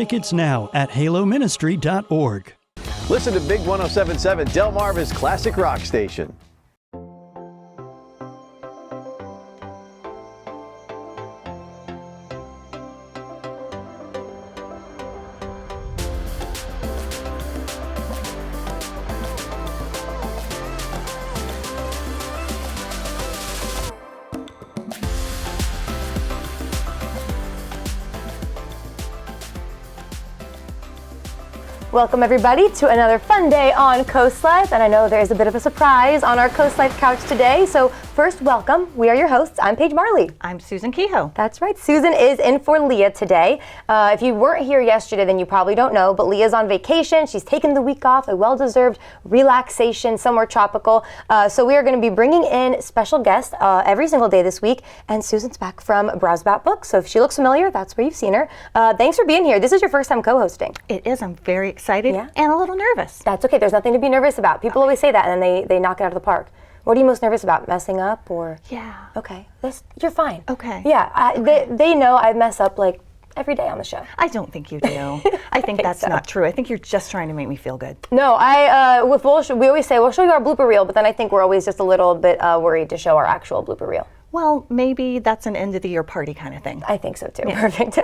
Tickets now at haloministry.org. Listen to Big 107.7, Delmarva's classic rock station. Welcome everybody to another fun day on Coast Life, and I know there's a bit of a surprise on our Coast Life couch today. So first, welcome. We are your hosts. I'm Paige Marley. I'm Susan Kehoe. That's right. Susan is in for Leah today. If you weren't here yesterday, then you probably don't know, but Leah's on vacation. She's taken the week off, a well-deserved relaxation somewhere tropical. So we are going to be bringing in special guests every single day this week, and Susan's back from Browse About Books. So if she looks familiar, that's where you've seen her. Thanks for being here. This is your first time co-hosting. It is. I'm very excited and a little nervous. That's okay. There's nothing to be nervous about. People always say that, and then they knock it out of the park. What are you most nervous about? Messing up or? Yeah. Okay. You're fine. Okay. Yeah. They know I mess up like every day on the show. I don't think you do. I think that's not true. I think you're just trying to make me feel good. No, we always say we'll show you our blooper reel, but then I think we're always just a little bit worried to show our actual blooper reel. Well, maybe that's an end of the year party kind of thing. I think so too. Yeah. Perfect.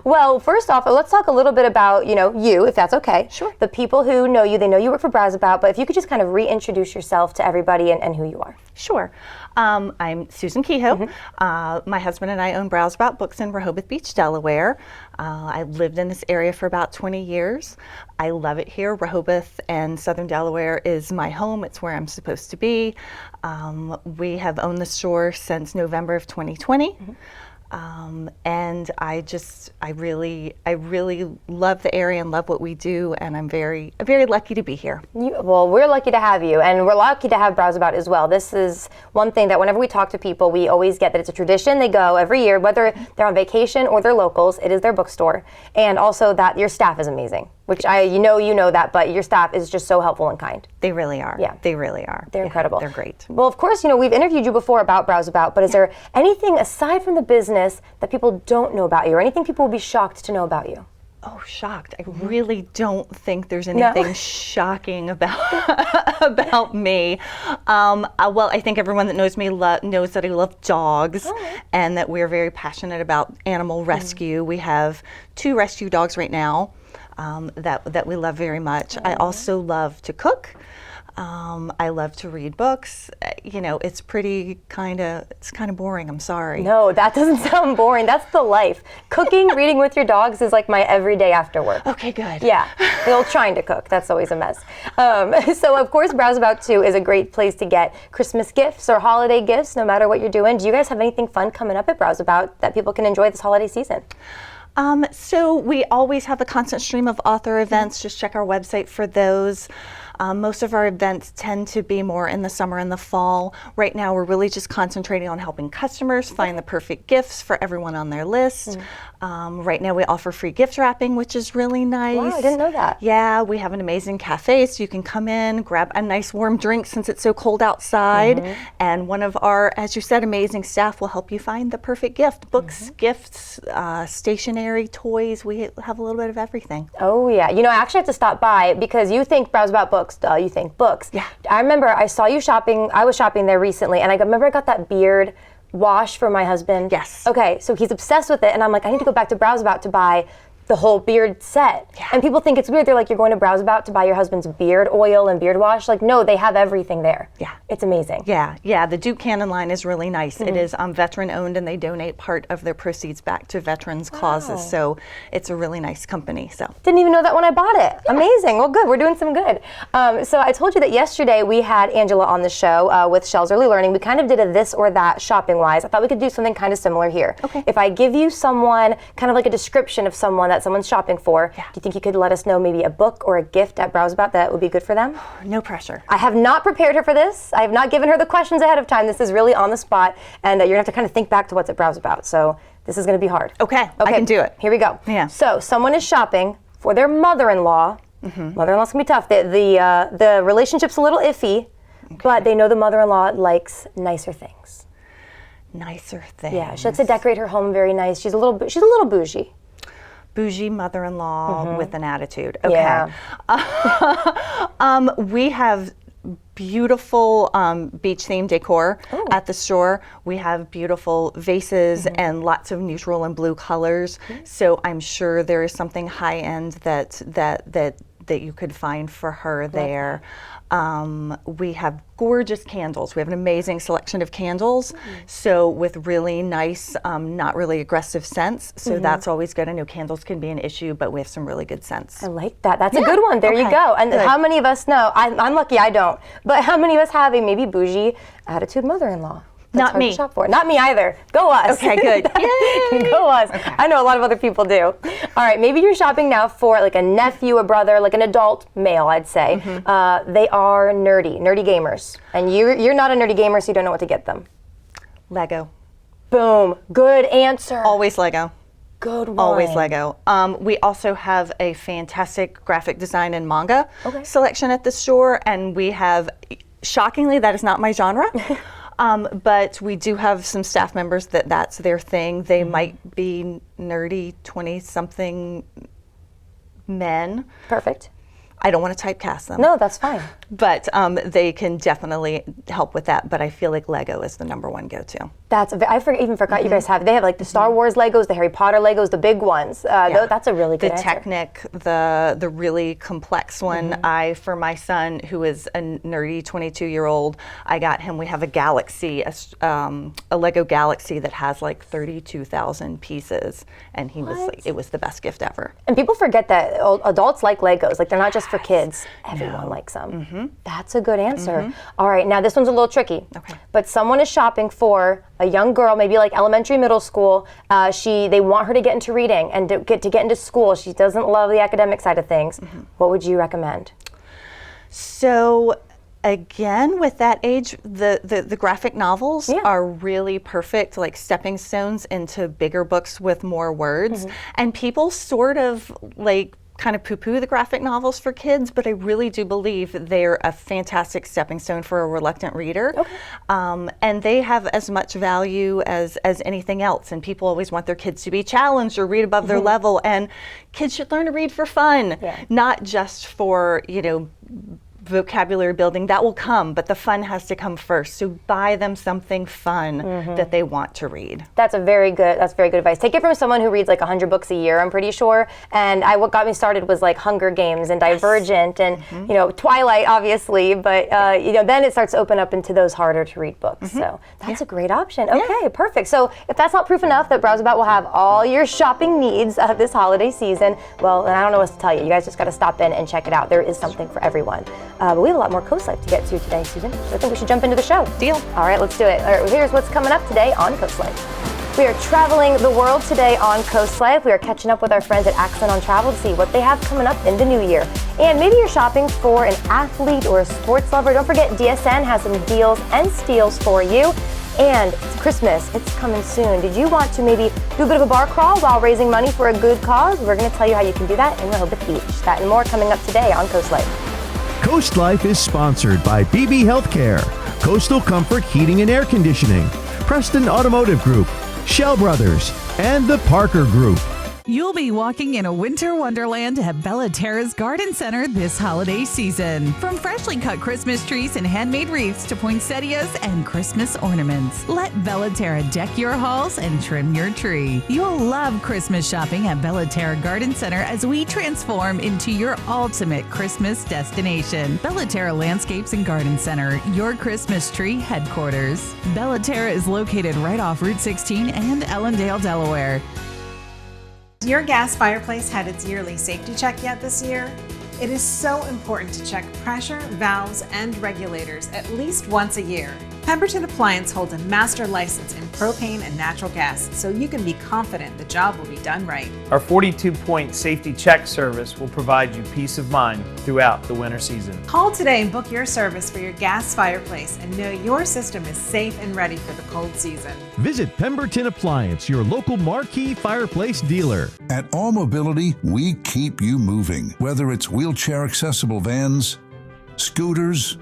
Well, first off, let's talk a little bit about, you, if that's okay. Sure. The people who know you, they know you work for Browse About, but if you could just kind of reintroduce yourself to everybody and who you are. Sure. I'm Susan Kehoe. My husband and I own Browse About Books in Rehoboth Beach, Delaware. I've lived in this area for about 20 years. I love it here. Rehoboth and Southern Delaware is my home. It's where I'm supposed to be. We have owned the store since November of 2020. And I really love the area and love what we do, and I'm very lucky to be here. Well, we're lucky to have you, and we're lucky to have Browse About as well. This is one thing that whenever we talk to people, we always get that it's a tradition. They go every year, whether they're on vacation or they're locals, it is their bookstore. And also that your staff is amazing, which you know that, but your staff is just so helpful and kind. They really are. Yeah. They really are. They're incredible. They're great. Well, of course, we've interviewed you before about Browse About, but is there anything aside from the business that people don't know about you, or anything people will be shocked to know about you? Oh, shocked. I really don't think there's anything shocking about me. Well, I think everyone that knows me knows that I love dogs, and that we're very passionate about animal rescue. We have 2 rescue dogs right now that we love very much. I also love to cook. I love to read books. It's kind of boring. I'm sorry. No, that doesn't sound boring. That's the life. Cooking, reading with your dogs is like my everyday after work. Okay, good. Yeah, trying to cook. That's always a mess. So of course, Browse About too is a great place to get Christmas gifts or holiday gifts, no matter what you're doing. Do you guys have anything fun coming up at Browse About that people can enjoy this holiday season? So we always have a constant stream of author events. Just check our website for those. Most of our events tend to be more in the summer and the fall. Right now, we're really just concentrating on helping customers find the perfect gifts for everyone on their list. Right now, we offer free gift wrapping, which is really nice. Wow, I didn't know that. Yeah, we have an amazing cafe, so you can come in, grab a nice warm drink since it's so cold outside, and one of our, as you said, amazing staff will help you find the perfect gift. Books, gifts, stationery, toys. We have a little bit of everything. Oh yeah, I actually have to stop by because you think Browse About Books. You think books. Yeah. I remember I saw you shopping. I was shopping there recently, and I remember I got that beard wash for my husband. Yes. Okay, so he's obsessed with it, and I'm like, I need to go back to Browse About to buy the whole beard set. Yeah. And people think it's weird. They're like, you're going to Browse About to buy your husband's beard oil and beard wash. Like, no, they have everything there. Yeah. It's amazing. Yeah. The Duke Cannon line is really nice. It is veteran owned, and they donate part of their proceeds back to veterans causes. So it's a really nice company. So didn't even know that when I bought it. Yeah. Amazing. Well, good. We're doing some good. So I told you that yesterday we had Angela on the show with Shell's Early Learning. We kind of did a this or that shopping wise. I thought we could do something kind of similar here. Okay. If I give you someone, kind of like a description of someone that someone's shopping for, do you think you could let us know maybe a book or a gift at Browse About that would be good for them? No pressure. I have not prepared her for this. I have not given her the questions ahead of time. This is really on the spot, and you're going to have to kind of think back to what's at Browse About. So this is going to be hard. Okay, I can do it. Here we go. Yeah. So someone is shopping for their mother-in-law. Mother-in-law's going to be tough. The relationship's a little iffy, but they know the mother-in-law likes nicer things. Nicer things. Yeah, she likes to decorate her home very nice. She's a little bougie. bougie mother-in-law with an attitude. Okay. Yeah. We have beautiful beach-themed decor at the store. We have beautiful vases and lots of neutral and blue colors. So I'm sure there is something high-end that you could find for her there. We have gorgeous candles. We have an amazing selection of candles. So with really nice, not really aggressive scents. So that's always good. I know candles can be an issue, but we have some really good scents. I like that. That's a good one. There you go. And how many of us know, I'm lucky I don't, but how many of us have a maybe bougie attitude mother-in-law? That's Not me. hard to shop for. Not me either. Go us. Okay, good. Yay! Go us. Okay. I know a lot of other people do. All right, maybe you're shopping now for like a nephew, a brother, like an adult male, I'd say. They are nerdy gamers. And you're not a nerdy gamer, so you don't know what to get them. Lego. Boom. Good answer. Always Lego. Good one. Always Lego. We also have a fantastic graphic design and manga selection at the store, and we have, shockingly, that is not my genre. But we do have some staff members that's their thing. They might be nerdy 20-something men. Perfect. I don't want to typecast them. No, that's fine. But they can definitely help with that. But I feel like Lego is the #1 go-to. Even forgot you guys have. They have like the Star Wars Legos, the Harry Potter Legos, the big ones. That's a really good answer. Technic, the really complex one. For my son, who is a nerdy 22-year-old, I got him. We have a Galaxy, a Lego Galaxy that has like 32,000 pieces, and he was like, it was the best gift ever. And people forget that adults like Legos. Like they're not just for kids. Everyone likes them. That's a good answer. All right, now this one's a little tricky. Okay. But someone is shopping for a young girl, maybe like elementary, middle school. They want her to get into reading and to get into school. She doesn't love the academic side of things. What would you recommend? So again, with that age, the graphic novels are really perfect, like stepping stones into bigger books with more words. And people sort of like kind of poo-poo the graphic novels for kids, but I really do believe they're a fantastic stepping stone for a reluctant reader. And they have as much value as anything else. And people always want their kids to be challenged or read above their level. And kids should learn to read for fun, not just for, vocabulary building. That will come, but the fun has to come first. So buy them something fun that they want to read. That's very good advice. Take it from someone who reads like 100 books a year, I'm pretty sure. And what got me started was like Hunger Games and Divergent and Twilight, obviously. But then it starts to open up into those harder to read books. So that's a great option. Okay, perfect. So if that's not proof enough that Browse About will have all your shopping needs this holiday season, well, then I don't know what to tell you. You guys just got to stop in and check it out. There is something for everyone. But we have a lot more Coast Life to get to today, Susan. So I think we should jump into the show. Deal. All right, let's do it. All right, well, here's what's coming up today on Coast Life. We are traveling the world today on Coast Life. We are catching up with our friends at Accent on Travel to see what they have coming up in the new year. And maybe you're shopping for an athlete or a sports lover. Don't forget, DSN has some deals and steals for you. And it's Christmas, it's coming soon. Did you want to maybe do a bit of a bar crawl while raising money for a good cause? We're going to tell you how you can do that in Rehoboth Beach. That and more coming up today on Coast Life. Coast Life is sponsored by BB Healthcare, Coastal Comfort Heating and Air Conditioning, Preston Automotive Group, Shell Brothers, and the Parker Group. You'll be walking in a winter wonderland at Bellaterra's Garden Center this holiday season. From freshly cut Christmas trees and handmade wreaths to poinsettias and Christmas ornaments, let Bellaterra deck your halls and trim your tree. You'll love Christmas shopping at Bellaterra Garden Center as we transform into your ultimate Christmas destination. Bellaterra Landscapes and Garden Center, your Christmas tree headquarters. Bellaterra is located right off Route 16 and Ellendale, Delaware. Your gas fireplace had its yearly safety check yet this year? It is so important to check pressure, valves, and regulators at least once a year. Pemberton Appliance holds a master license in propane and natural gas, so you can be confident the job will be done right. Our 42-point safety check service will provide you peace of mind throughout the winter season. Call today and book your service for your gas fireplace and know your system is safe and ready for the cold season. Visit Pemberton Appliance, your local marquee fireplace dealer. At All Mobility, we keep you moving. Whether it's wheelchair accessible vans, scooters,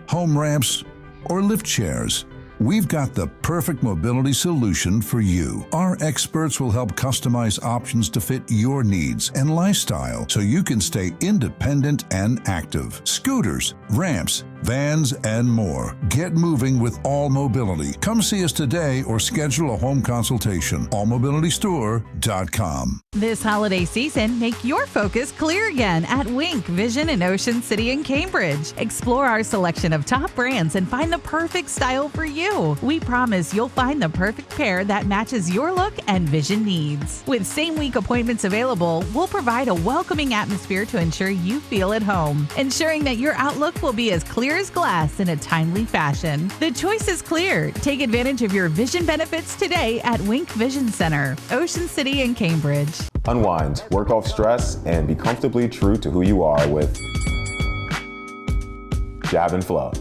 home ramps, or lift chairs, we've got the perfect mobility solution for you. Our experts will help customize options to fit your needs and lifestyle so you can stay independent and active. Scooters, ramps, vans, and more. Get moving with All Mobility. Come see us today or schedule a home consultation. allmobilitystore.com. This holiday season, make your focus clear again at Wink Vision in Ocean City and Cambridge. Explore our selection of top brands and find the perfect style for you. We promise you'll find the perfect pair that matches your look and vision needs. With same-week appointments available, we'll provide a welcoming atmosphere to ensure you feel at home, ensuring that your outlook will be as clear as glass in a timely fashion. The choice is clear. Take advantage of your vision benefits today at Wink Vision Center, Ocean City and Cambridge. Unwind, work off stress, and be comfortably true to who you are with Jab and Flow.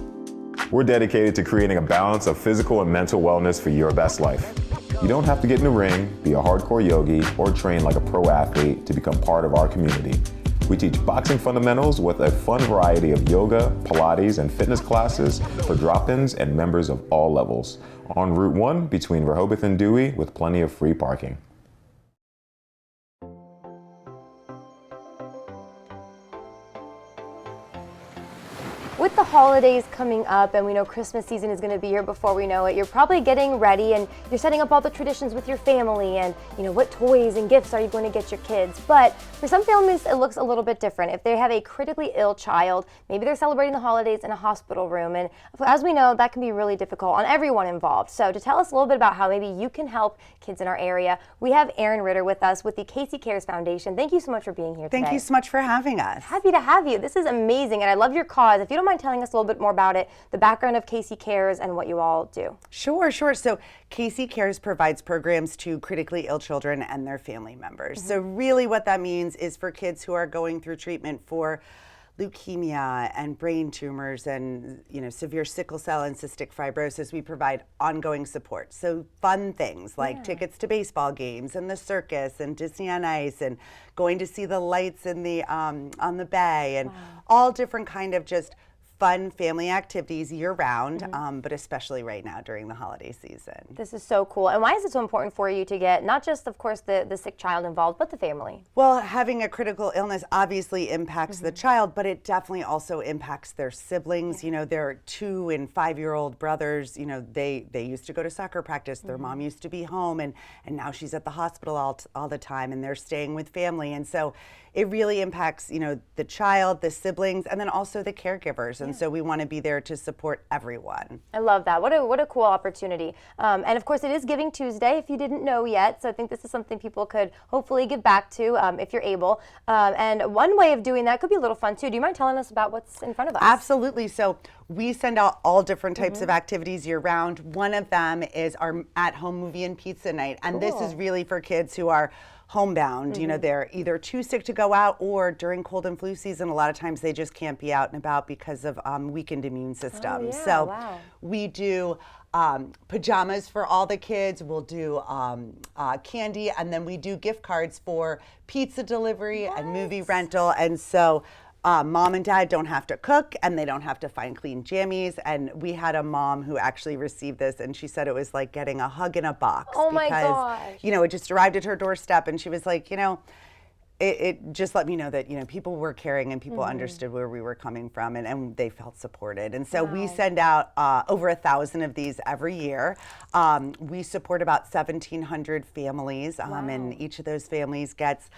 We're dedicated to creating a balance of physical and mental wellness for your best life. You don't have to get in the ring, be a hardcore yogi, or train like a pro athlete to become part of our community. We teach boxing fundamentals with a fun variety of yoga, Pilates, and fitness classes for drop-ins and members of all levels. On Route 1 between Rehoboth and Dewey with plenty of free parking. With the holidays coming up, and we know Christmas season is going to be here before we know it, you're probably getting ready and you're setting up all the traditions with your family and, what toys and gifts are you going to get your kids. But for some families, it looks a little bit different. If they have a critically ill child, maybe they're celebrating the holidays in a hospital room. And as we know, that can be really difficult on everyone involved. So to tell us a little bit about how maybe you can help kids in our area, we have Erin Ritter with us with the Casey Cares Foundation. Thank you so much for being here today. Thank you so much for having us. Happy to have you. This is amazing, and I love your cause. If you don't mind telling us a little bit more about it, the background of Casey Cares and what you all do. Sure. So Casey Cares provides programs to critically ill children and their family members. So really what that means is for kids who are going through treatment for leukemia and brain tumors and severe sickle cell and cystic fibrosis, we provide ongoing support. So fun things like tickets to baseball games and the circus and Disney on Ice and going to see the lights in the on the bay and all different kind of just fun family activities year-round, but especially right now during the holiday season. This is so cool. And why is it so important for you to get not just, of course, the sick child involved, but the family? Well, having a critical illness obviously impacts the child, but it definitely also impacts their siblings. Their 2 and 5-year-old brothers, they used to go to soccer practice. Their mom used to be home, and now she's at the hospital all the time, and they're staying with family. And so it really impacts, the child, the siblings, and then also the caregivers. And so we want to be there to support everyone. I love that. What a cool opportunity. And of course, it is Giving Tuesday, if you didn't know yet. So I think this is something people could hopefully give back to if you're able. And one way of doing that could be a little fun too. Do you mind telling us about what's in front of us? Absolutely. So we send out all different types of activities year round. One of them is our at-home movie and pizza night. And this is really for kids who are homebound. They're either too sick to go out, or during cold and flu season, a lot of times they just can't be out and about because of weakened immune systems. We do pajamas for all the kids. We'll do candy, and then we do gift cards for pizza delivery and movie rental. And so mom and dad don't have to cook, and they don't have to find clean jammies. And we had a mom who actually received this, and she said it was like getting a hug in a box. Oh my because, gosh. it just arrived at her doorstep, and she was like, it just let me know that, people were caring and people understood where we were coming from, and they felt supported. And so we send out over 1,000 of these every year. We support about 1,700 families, and each of those families gets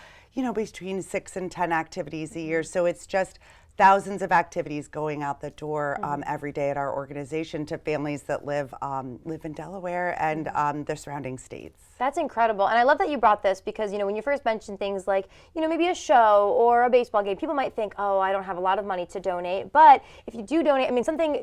between 6 and 10 activities a year. So it's just thousands of activities going out the door every day at our organization to families that live in Delaware and the surrounding states. That's incredible. And I love that you brought this because, when you first mentioned things like, maybe a show or a baseball game, people might think, oh, I don't have a lot of money to donate. But if you do donate,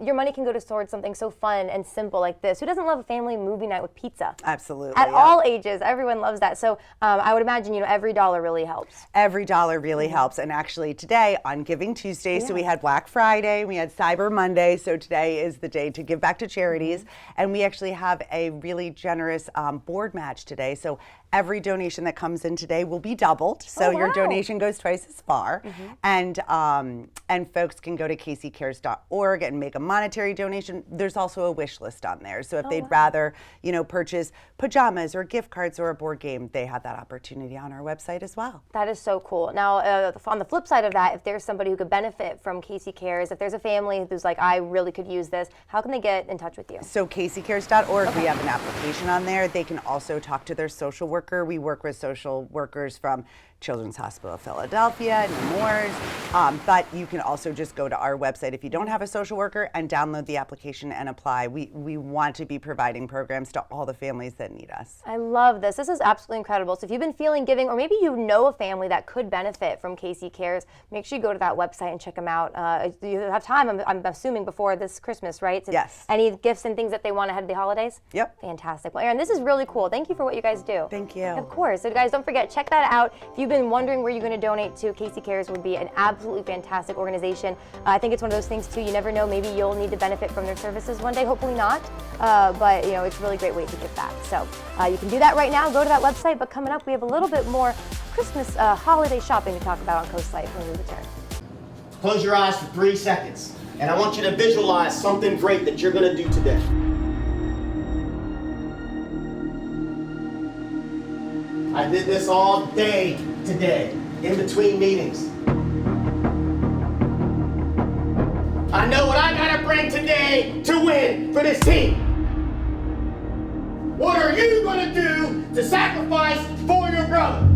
your money can go towards something so fun and simple like this. Who doesn't love a family movie night with pizza? Absolutely. At all ages, everyone loves that. So I would imagine, every dollar really helps. Every dollar really helps. And actually today on Giving Tuesday, so we had Black Friday, we had Cyber Monday. So today is the day to give back to charities. And we actually have a really generous board match today. So every donation that comes in today will be doubled. So your donation goes twice as far. And folks can go to CaseyCares.org and make a monetary donation. There's also a wish list on there. So if they'd rather, purchase pajamas or gift cards or a board game, they have that opportunity on our website as well. That is so cool. Now, on the flip side of that, if there's somebody who could benefit from Casey Cares, if there's a family who's like, I really could use this, how can they get in touch with you? So CaseyCares.org, we have an application on there. They can also talk to their social worker. We work with social workers from Children's Hospital of Philadelphia, Nemours, but you can also just go to our website if you don't have a social worker and download the application and apply. We want to be providing programs to all the families that need us. I love this. This is absolutely incredible. So if you've been feeling giving, or maybe you know a family that could benefit from Casey Cares, make sure you go to that website and check them out. You have time, I'm assuming, before this Christmas, right? So yes. Any gifts and things that they want ahead of the holidays? Yep. Fantastic. Well, Erin, this is really cool. Thank you for what you guys do. Thank you. Of course. So guys, don't forget, check that out. If you've been wondering where you're going to donate to, Casey Cares would be an absolutely fantastic organization. I think it's one of those things too, you never know, maybe you'll need to benefit from their services one day, hopefully not, but it's a really great way to give back. So you can do that right now, go to that website, but coming up we have a little bit more Christmas holiday shopping to talk about on Coast Life when we return. Close your eyes for 3 seconds, and I want you to visualize something great that you're going to do today. I did this all day today, in between meetings. I know what I gotta bring today to win for this team. What are you gonna do to sacrifice for your brother?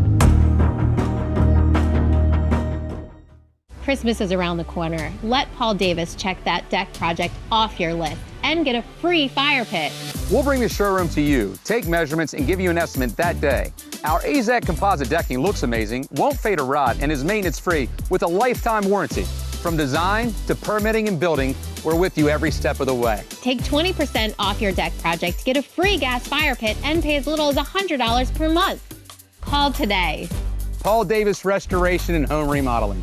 Christmas is around the corner. Let Paul Davis check that deck project off your list and get a free fire pit. We'll bring the showroom to you, take measurements, and give you an estimate that day. Our AZEK composite decking looks amazing, won't fade or rot, and is maintenance-free with a lifetime warranty. From design to permitting and building, we're with you every step of the way. Take 20% off your deck project, get a free gas fire pit, and pay as little as $100 per month. Call today. Paul Davis Restoration and Home Remodeling.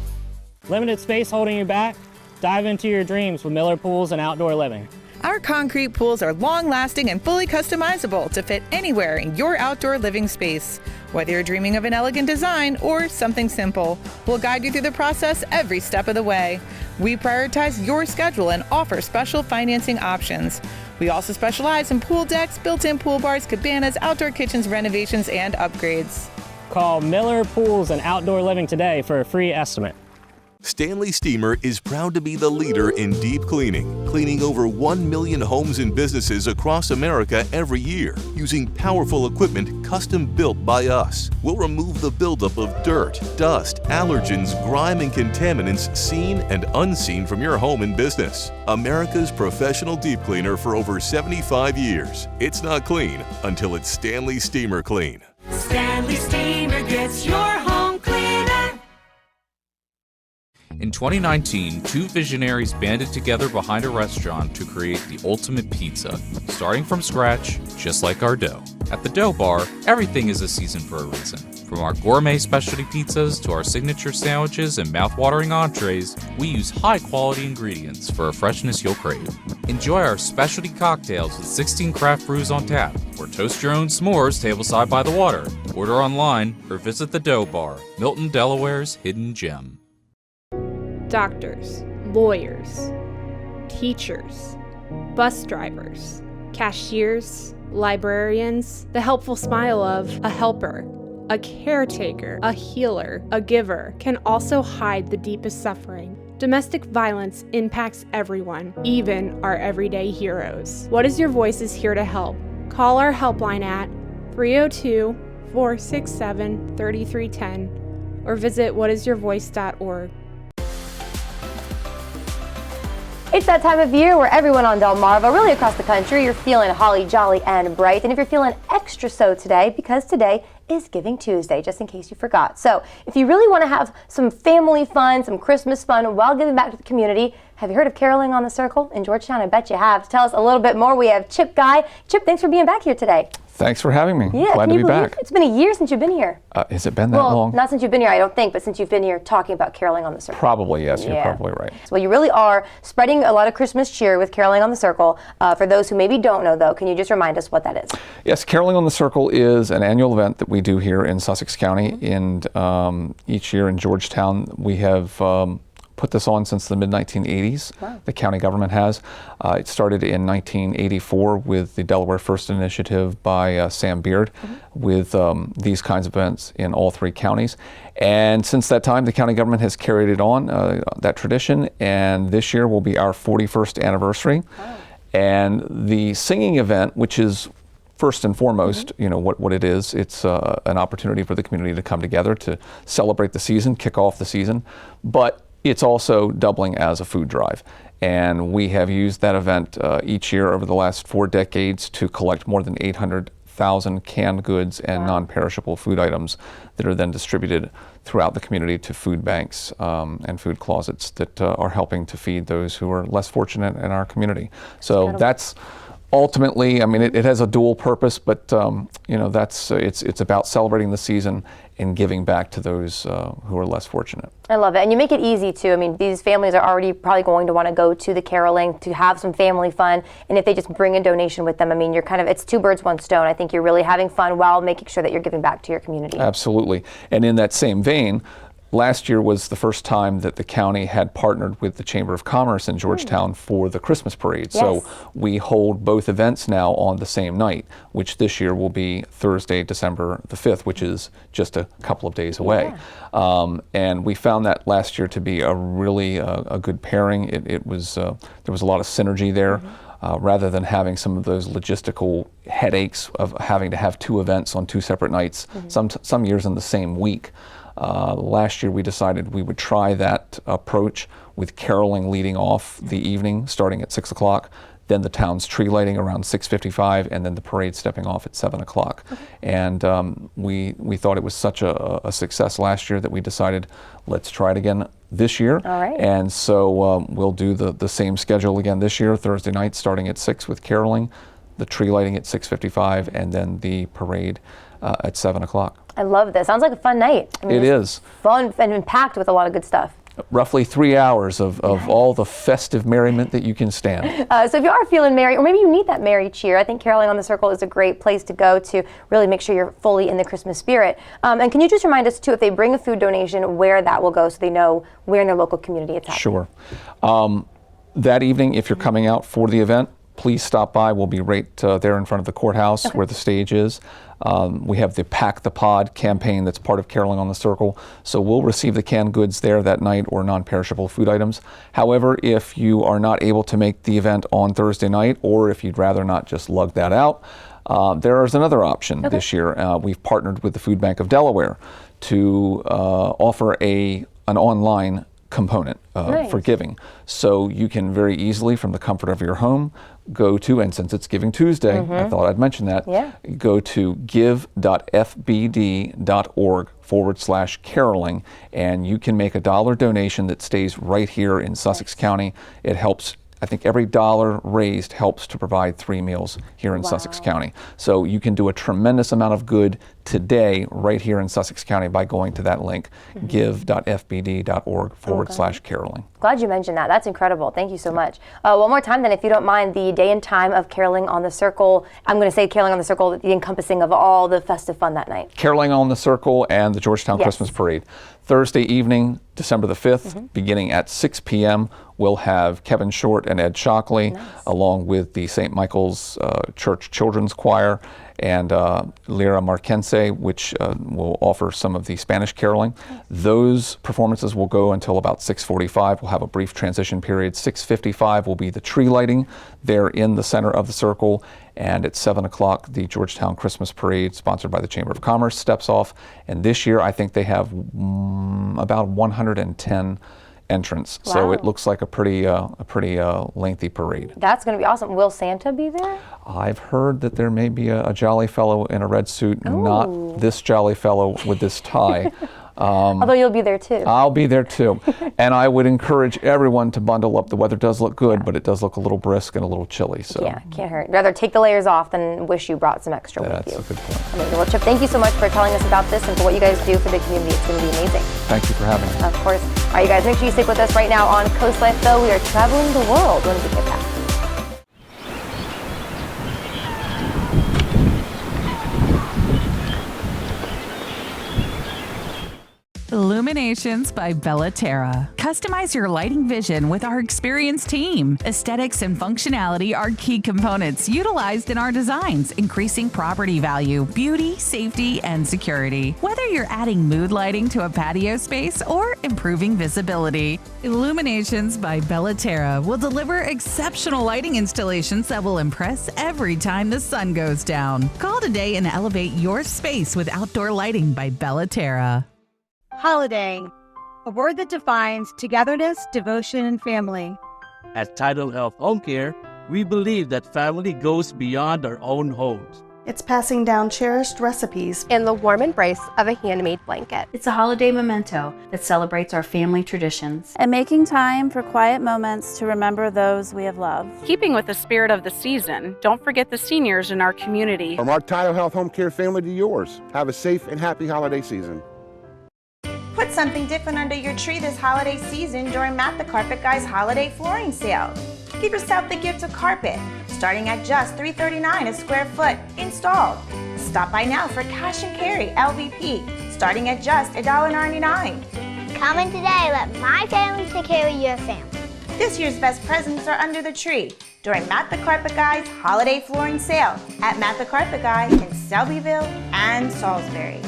Limited space holding you back? Dive into your dreams with Miller Pools and Outdoor Living. Our concrete pools are long-lasting and fully customizable to fit anywhere in your outdoor living space. Whether you're dreaming of an elegant design or something simple, we'll guide you through the process every step of the way. We prioritize your schedule and offer special financing options. We also specialize in pool decks, built-in pool bars, cabanas, outdoor kitchens, renovations, and upgrades. Call Miller Pools and Outdoor Living today for a free estimate. Stanley Steamer is proud to be the leader in deep cleaning, cleaning over 1 million homes and businesses across America every year, using powerful equipment custom built by us. We'll remove the buildup of dirt, dust, allergens, grime, and contaminants seen and unseen from your home and business. America's professional deep cleaner for over 75 years. It's not clean until it's Stanley Steamer Clean. Stanley Steamer gets your home cleaner. In 2019, two visionaries banded together behind a restaurant to create the ultimate pizza, starting from scratch, just like our dough. At the Dough Bar, everything is a season for a reason. From our gourmet specialty pizzas to our signature sandwiches and mouth-watering entrees, we use high-quality ingredients for a freshness you'll crave. Enjoy our specialty cocktails with 16 craft brews on tap, or toast your own s'mores tableside by the water. Order online or visit the Dough Bar, Milton, Delaware's hidden gem. Doctors, lawyers, teachers, bus drivers, cashiers, librarians, the helpful smile of a helper, a caretaker, a healer, a giver can also hide the deepest suffering. Domestic violence impacts everyone, even our everyday heroes. What Is Your Voice is here to help. Call our helpline at 302-467-3310 or visit whatisyourvoice.org. It's that time of year where everyone on Delmarva, really across the country, you're feeling holly, jolly, and bright. And if you're feeling extra so today, because today is Giving Tuesday, just in case you forgot. So if you really want to have some family fun, some Christmas fun while giving back to the community, have you heard of Caroling on the Circle in Georgetown? I bet you have. To tell us a little bit more, we have Chip Guy. Chip, thanks for being back here today. Thanks for having me. Yeah, Glad can to you be believe back. it's been a year since you've been here? Has it been that Well, long? not since you've been here, I don't think, but since you've been here talking about caroling on the circle. Probably, yes. You're Yeah. probably right. Well, you really are spreading a lot of Christmas cheer with Caroling on the Circle. For those who maybe don't know, though, can you just remind us what that is? Yes, Caroling on the Circle is an annual event that we do here in Sussex County. And each year in Georgetown, we have put this on since the mid-1980s. Wow. The county government has. It started in 1984 with the Delaware First Initiative by Sam Beard with these kinds of events in all 3 counties. And since that time, the county government has carried it on, that tradition, and this year will be our 41st anniversary. Wow. And the singing event, which is first and foremost, you know, what it is, it's an opportunity for the community to come together to celebrate the season, kick off the season, but it's also doubling as a food drive. And we have used that event each year over the last 4 decades to collect more than 800,000 canned goods and non-perishable food items that are then distributed throughout the community to food banks and food closets that are helping to feed those who are less fortunate in our community. So that's ultimately, I mean, it has a dual purpose, but you know, that's it's about celebrating the season and giving back to those who are less fortunate. I love it. And you make it easy too. I mean, these families are already probably going to want to go to the caroling to have some family fun. And if they just bring a donation with them, I mean, you're kind of, it's 2 birds, 1 stone. I think you're really having fun while making sure that you're giving back to your community. Absolutely. And in that same vein, last year was the first time that the county had partnered with the Chamber of Commerce in Georgetown for the Christmas parade. Yes. So we hold both events now on the same night, which this year will be Thursday, December the 5th, which is just a couple of days away. Yeah. And we found that last year to be a really a good pairing. It was there was a lot of synergy there. Rather than having some of those logistical headaches of having to have 2 events on 2 separate nights, some years in the same week. Last year we decided we would try that approach with caroling leading off the evening starting at 6 o'clock, then the town's tree lighting around 6:55, and then the parade stepping off at 7 o'clock. And we thought it was such a success last year that we decided let's try it again this year. All right. And so we'll do the same schedule again this year, Thursday night starting at 6 with caroling, the tree lighting at 6:55, and then the parade at 7 o'clock. I love this. Sounds like a fun night. I mean, It is. Fun and packed with a lot of good stuff. Roughly 3 hours of all the festive merriment that you can stand. So if you are feeling merry, or maybe you need that merry cheer, I think Caroling on the Circle is a great place to go to really make sure you're fully in the Christmas spirit. And can you just remind us too, if they bring a food donation, where that will go so they know where in their local community it's happening? Sure. That evening, if you're coming out for the event, please stop by. We'll be right there in front of the courthouse where the stage is. We have the Pack the Pod campaign that's part of Caroling on the Circle. So we'll receive the canned goods there that night or non-perishable food items. However, if you are not able to make the event on Thursday night, or if you'd rather not just lug that out, there is another option this year. We've partnered with the Food Bank of Delaware to offer an online component for giving. So you can very easily, from the comfort of your home, go to, and since it's Giving Tuesday, I thought I'd mention that, go to give.fbd.org/caroling, and you can make a $1 donation that stays right here in Sussex County. It helps. I think every $1 raised helps to provide 3 meals here in Sussex County. So you can do a tremendous amount of good today right here in Sussex County by going to that link, give.fbd.org/caroling. Glad you mentioned that. That's incredible. Thank you so much. One more time then, if you don't mind, the day and time of Caroling on the Circle. I'm going to say Caroling on the Circle, the encompassing of all the festive fun that night. Caroling on the Circle and the Georgetown Christmas Parade. Thursday evening, December the 5th, beginning at 6 p.m., we'll have Kevin Short and Ed Shockley, along with the St. Michael's Church Children's Choir and Lyra Marquense, which will offer some of the Spanish caroling. Those performances will go until about 6:45. We'll have a brief transition period. 6:55 will be the tree lighting there in the center of the circle. And at 7 o'clock, the Georgetown Christmas Parade, sponsored by the Chamber of Commerce, steps off. And this year, I think they have about 110 entrants. Wow. So it looks like a pretty lengthy parade. That's going to be awesome. Will Santa be there? I've heard that there may be a jolly fellow in a red suit, not this jolly fellow with this tie. Although you'll be there too. I'll be there too. And I would encourage everyone to bundle up. The weather does look good, but it does look a little brisk and a little chilly. So yeah, can't hurt. Rather take the layers off than wish you brought some extra with you. That's a good point. Amazing. Well, Chip, thank you so much for telling us about this and for what you guys do for the community. It's going to be amazing. Thank you for having me. Of course. All right, you guys, make sure you stick with us right now on Coast Life, though. We are traveling the world when we get back. Illuminations by Bellaterra. Customize your lighting vision with our experienced team. Aesthetics and functionality are key components utilized in our designs, increasing property value, beauty, safety, and security. Whether you're adding mood lighting to a patio space or improving visibility, Illuminations by Bellaterra will deliver exceptional lighting installations that will impress every time the sun goes down. Call today and elevate your space with outdoor lighting by Bellaterra. Holiday, a word that defines togetherness, devotion, and family. At Tidal Health Home Care, we believe that family goes beyond our own homes. It's passing down cherished recipes and the warm embrace of a handmade blanket. It's a holiday memento that celebrates our family traditions. And making time for quiet moments to remember those we have loved. Keeping with the spirit of the season, don't forget the seniors in our community. From our Tidal Health Home Care family to yours, have a safe and happy holiday season. Put something different under your tree this holiday season during Matt the Carpet Guy's holiday flooring sale. Give yourself the gift of carpet, starting at just $3.39 a square foot, installed. Stop by now for cash and carry LVP, starting at just $1.99. Come in today, let my family take care of your family. This year's best presents are under the tree during Matt the Carpet Guy's holiday flooring sale at Matt the Carpet Guy in Selbyville and Salisbury.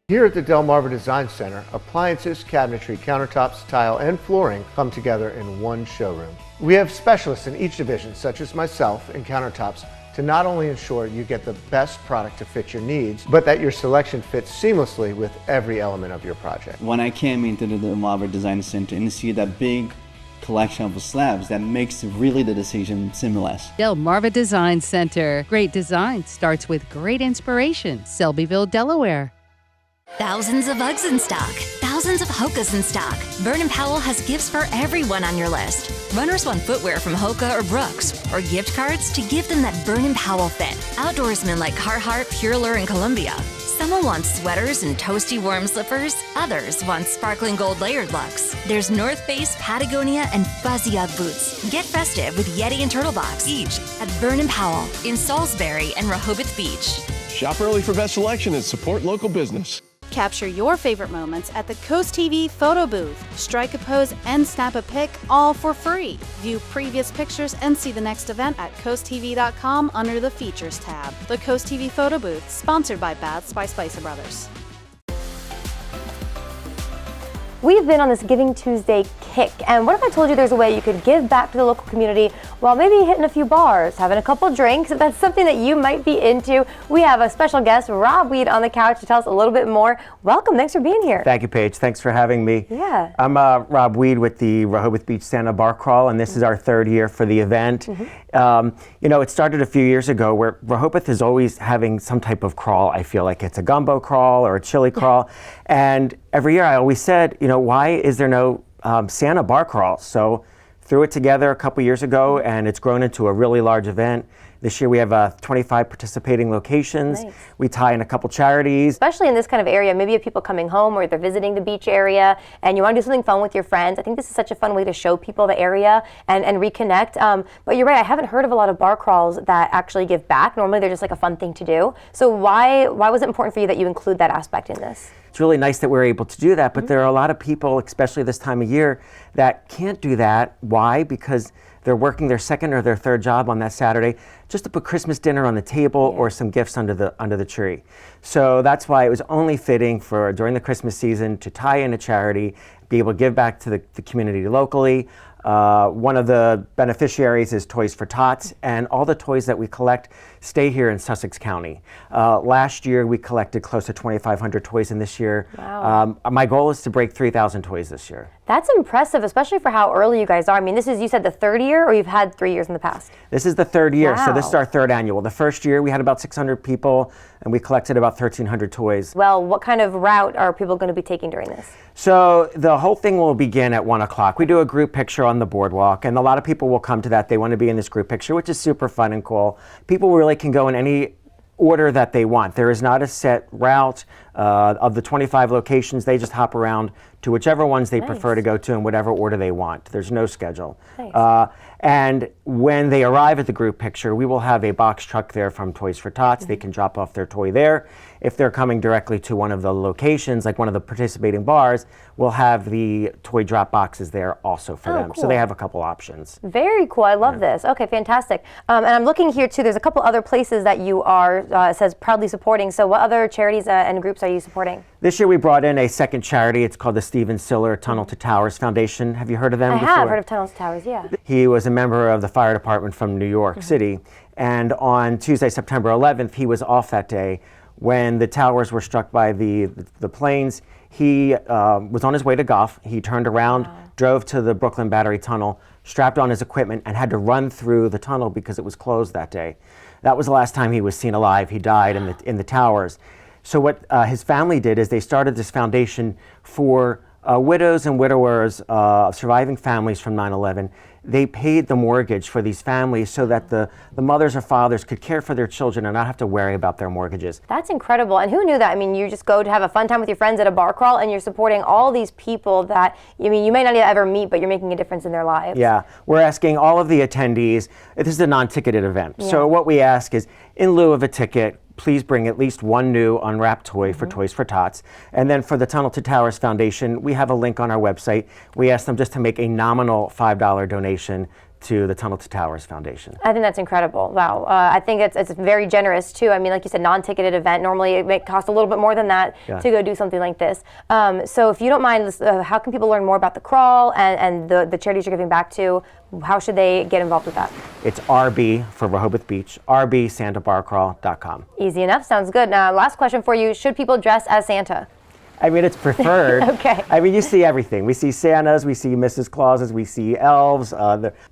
Here at the Delmarva Design Center, appliances, cabinetry, countertops, tile, and flooring come together in one showroom. We have specialists in each division, such as myself in countertops, to not only ensure you get the best product to fit your needs, but that your selection fits seamlessly with every element of your project. When I came into the Delmarva Design Center and see that big collection of slabs, that makes really the decision seamless. Delmarva Design Center. Great design starts with great inspiration. Selbyville, Delaware. Thousands of Uggs in stock. Thousands of Hokas in stock. Vernon Powell has gifts for everyone on your list. Runners want footwear from Hoka or Brooks, or gift cards to give them that Vernon Powell fit. Outdoorsmen like Carhartt, Purelure, and Columbia. Someone wants sweaters and toasty warm slippers. Others want sparkling gold layered looks. There's North Face, Patagonia, and Fuzzy Ugg boots. Get festive with Yeti and Turtle Box, each at Vernon Powell in Salisbury and Rehoboth Beach. Shop early for best selection and support local business. Capture your favorite moments at the Coast TV photo booth. Strike a pose and snap a pic, all for free. View previous pictures and see the next event at coasttv.com under the Features tab. The Coast TV photo booth, sponsored by Baths by Spicer Brothers. We've been on this Giving Tuesday kick, and what if I told you there's a way you could give back to the local community while maybe hitting a few bars, having a couple drinks? If that's something that you might be into, we have a special guest, Rob Weed, on the couch to tell us a little bit more. Welcome, thanks for being here. Thank you, Paige. Thanks for having me. Yeah. I'm Rob Weed with the Rehoboth Beach Santa Bar Crawl, and this is our third year for the event. You know, it started a few years ago where Rehoboth is always having some type of crawl. I feel like it's a gumbo crawl or a chili crawl, and every year I always said, you know, why is there no Santa Bar Crawl? So threw it together a couple years ago, and it's grown into a really large event. This year we have 25 participating locations. Nice. We tie in a couple charities. Especially in this kind of area, maybe you have people coming home or they're visiting the beach area and you want to do something fun with your friends. I think this is such a fun way to show people the area and reconnect. But you're right, I haven't heard of a lot of bar crawls that actually give back. Normally they're just like a fun thing to do. So why was it important for you that you include that aspect in this? It's really nice that we're able to do that, but there are a lot of people, especially this time of year, that can't do that. Why? Because they're working their second or their third job on that Saturday just to put Christmas dinner on the table or some gifts under the tree. So that's why it was only fitting for during the Christmas season to tie in a charity, be able to give back to the community locally. One of the beneficiaries is Toys for Tots, and all the toys that we collect stay here in Sussex County. Last year, we collected close to 2,500 toys, and this year, my goal is to break 3,000 toys this year. That's impressive, especially for how early you guys are. I mean, this is, you said, the third year, or you've had 3 years in the past? This is the third year, so this is our third annual. The first year, we had about 600 people, and we collected about 1,300 toys. Well, what kind of route are people going to be taking during this? So the whole thing will begin at 1 o'clock. We do a group picture on the boardwalk, and a lot of people will come to that. They want to be in this group picture, which is super fun and cool. People really can go in any order that they want. There is not a set route. Of the 25 locations, they just hop around to whichever ones they prefer to go to in whatever order they want. There's no schedule. Nice. And when they arrive at the group picture, we will have a box truck there from Toys for Tots. They can drop off their toy there. If they're coming directly to one of the locations, like one of the participating bars, we'll have the toy drop boxes there also for them. Cool. So they have a couple options. Very cool. I love this. Okay, fantastic. And I'm looking here too. There's a couple other places that you are, it says proudly supporting. So what other charities and groups are you supporting? This year we brought in a second charity. It's called the Stephen Siller Tunnel to Towers Foundation. Have you heard of them before? I have heard of Tunnels to Towers, yeah. He was a member of the fire department from New York City. And on Tuesday, September 11th, he was off that day. When the towers were struck by the planes, he was on his way to golf. He turned around, drove to the Brooklyn Battery Tunnel, strapped on his equipment, and had to run through the tunnel because it was closed that day. That was the last time he was seen alive. He died in the towers. So what his family did is they started this foundation for widows and widowers of surviving families from 9/11. They paid the mortgage for these families so that the mothers or fathers could care for their children and not have to worry about their mortgages. That's incredible. And who knew that? I mean, you just go to have a fun time with your friends at a bar crawl and you're supporting all these people that, I mean, you may not ever meet, but you're making a difference in their lives. Yeah. We're asking all of the attendees, this is a non-ticketed event. Yeah. So what we ask is, in lieu of a ticket, please bring at least one new unwrapped toy for Toys for Tots. And then for the Tunnel to Towers Foundation, we have a link on our website. We ask them just to make a nominal $5 donation to the Tunnel to Towers Foundation. I think that's incredible. Wow. I think it's very generous too. I mean, like you said, non-ticketed event. Normally it may cost a little bit more than that to go do something like this. So if you don't mind, how can people learn more about the crawl and the charities you're giving back to? How should they get involved with that? It's RB for Rehoboth Beach, rbsantabarcrawl.com. Easy enough. Sounds good. Now, last question for you. Should people dress as Santa? I mean, it's preferred. Okay. I mean, you see everything. We see Santas, we see Mrs. Clauses, we see elves.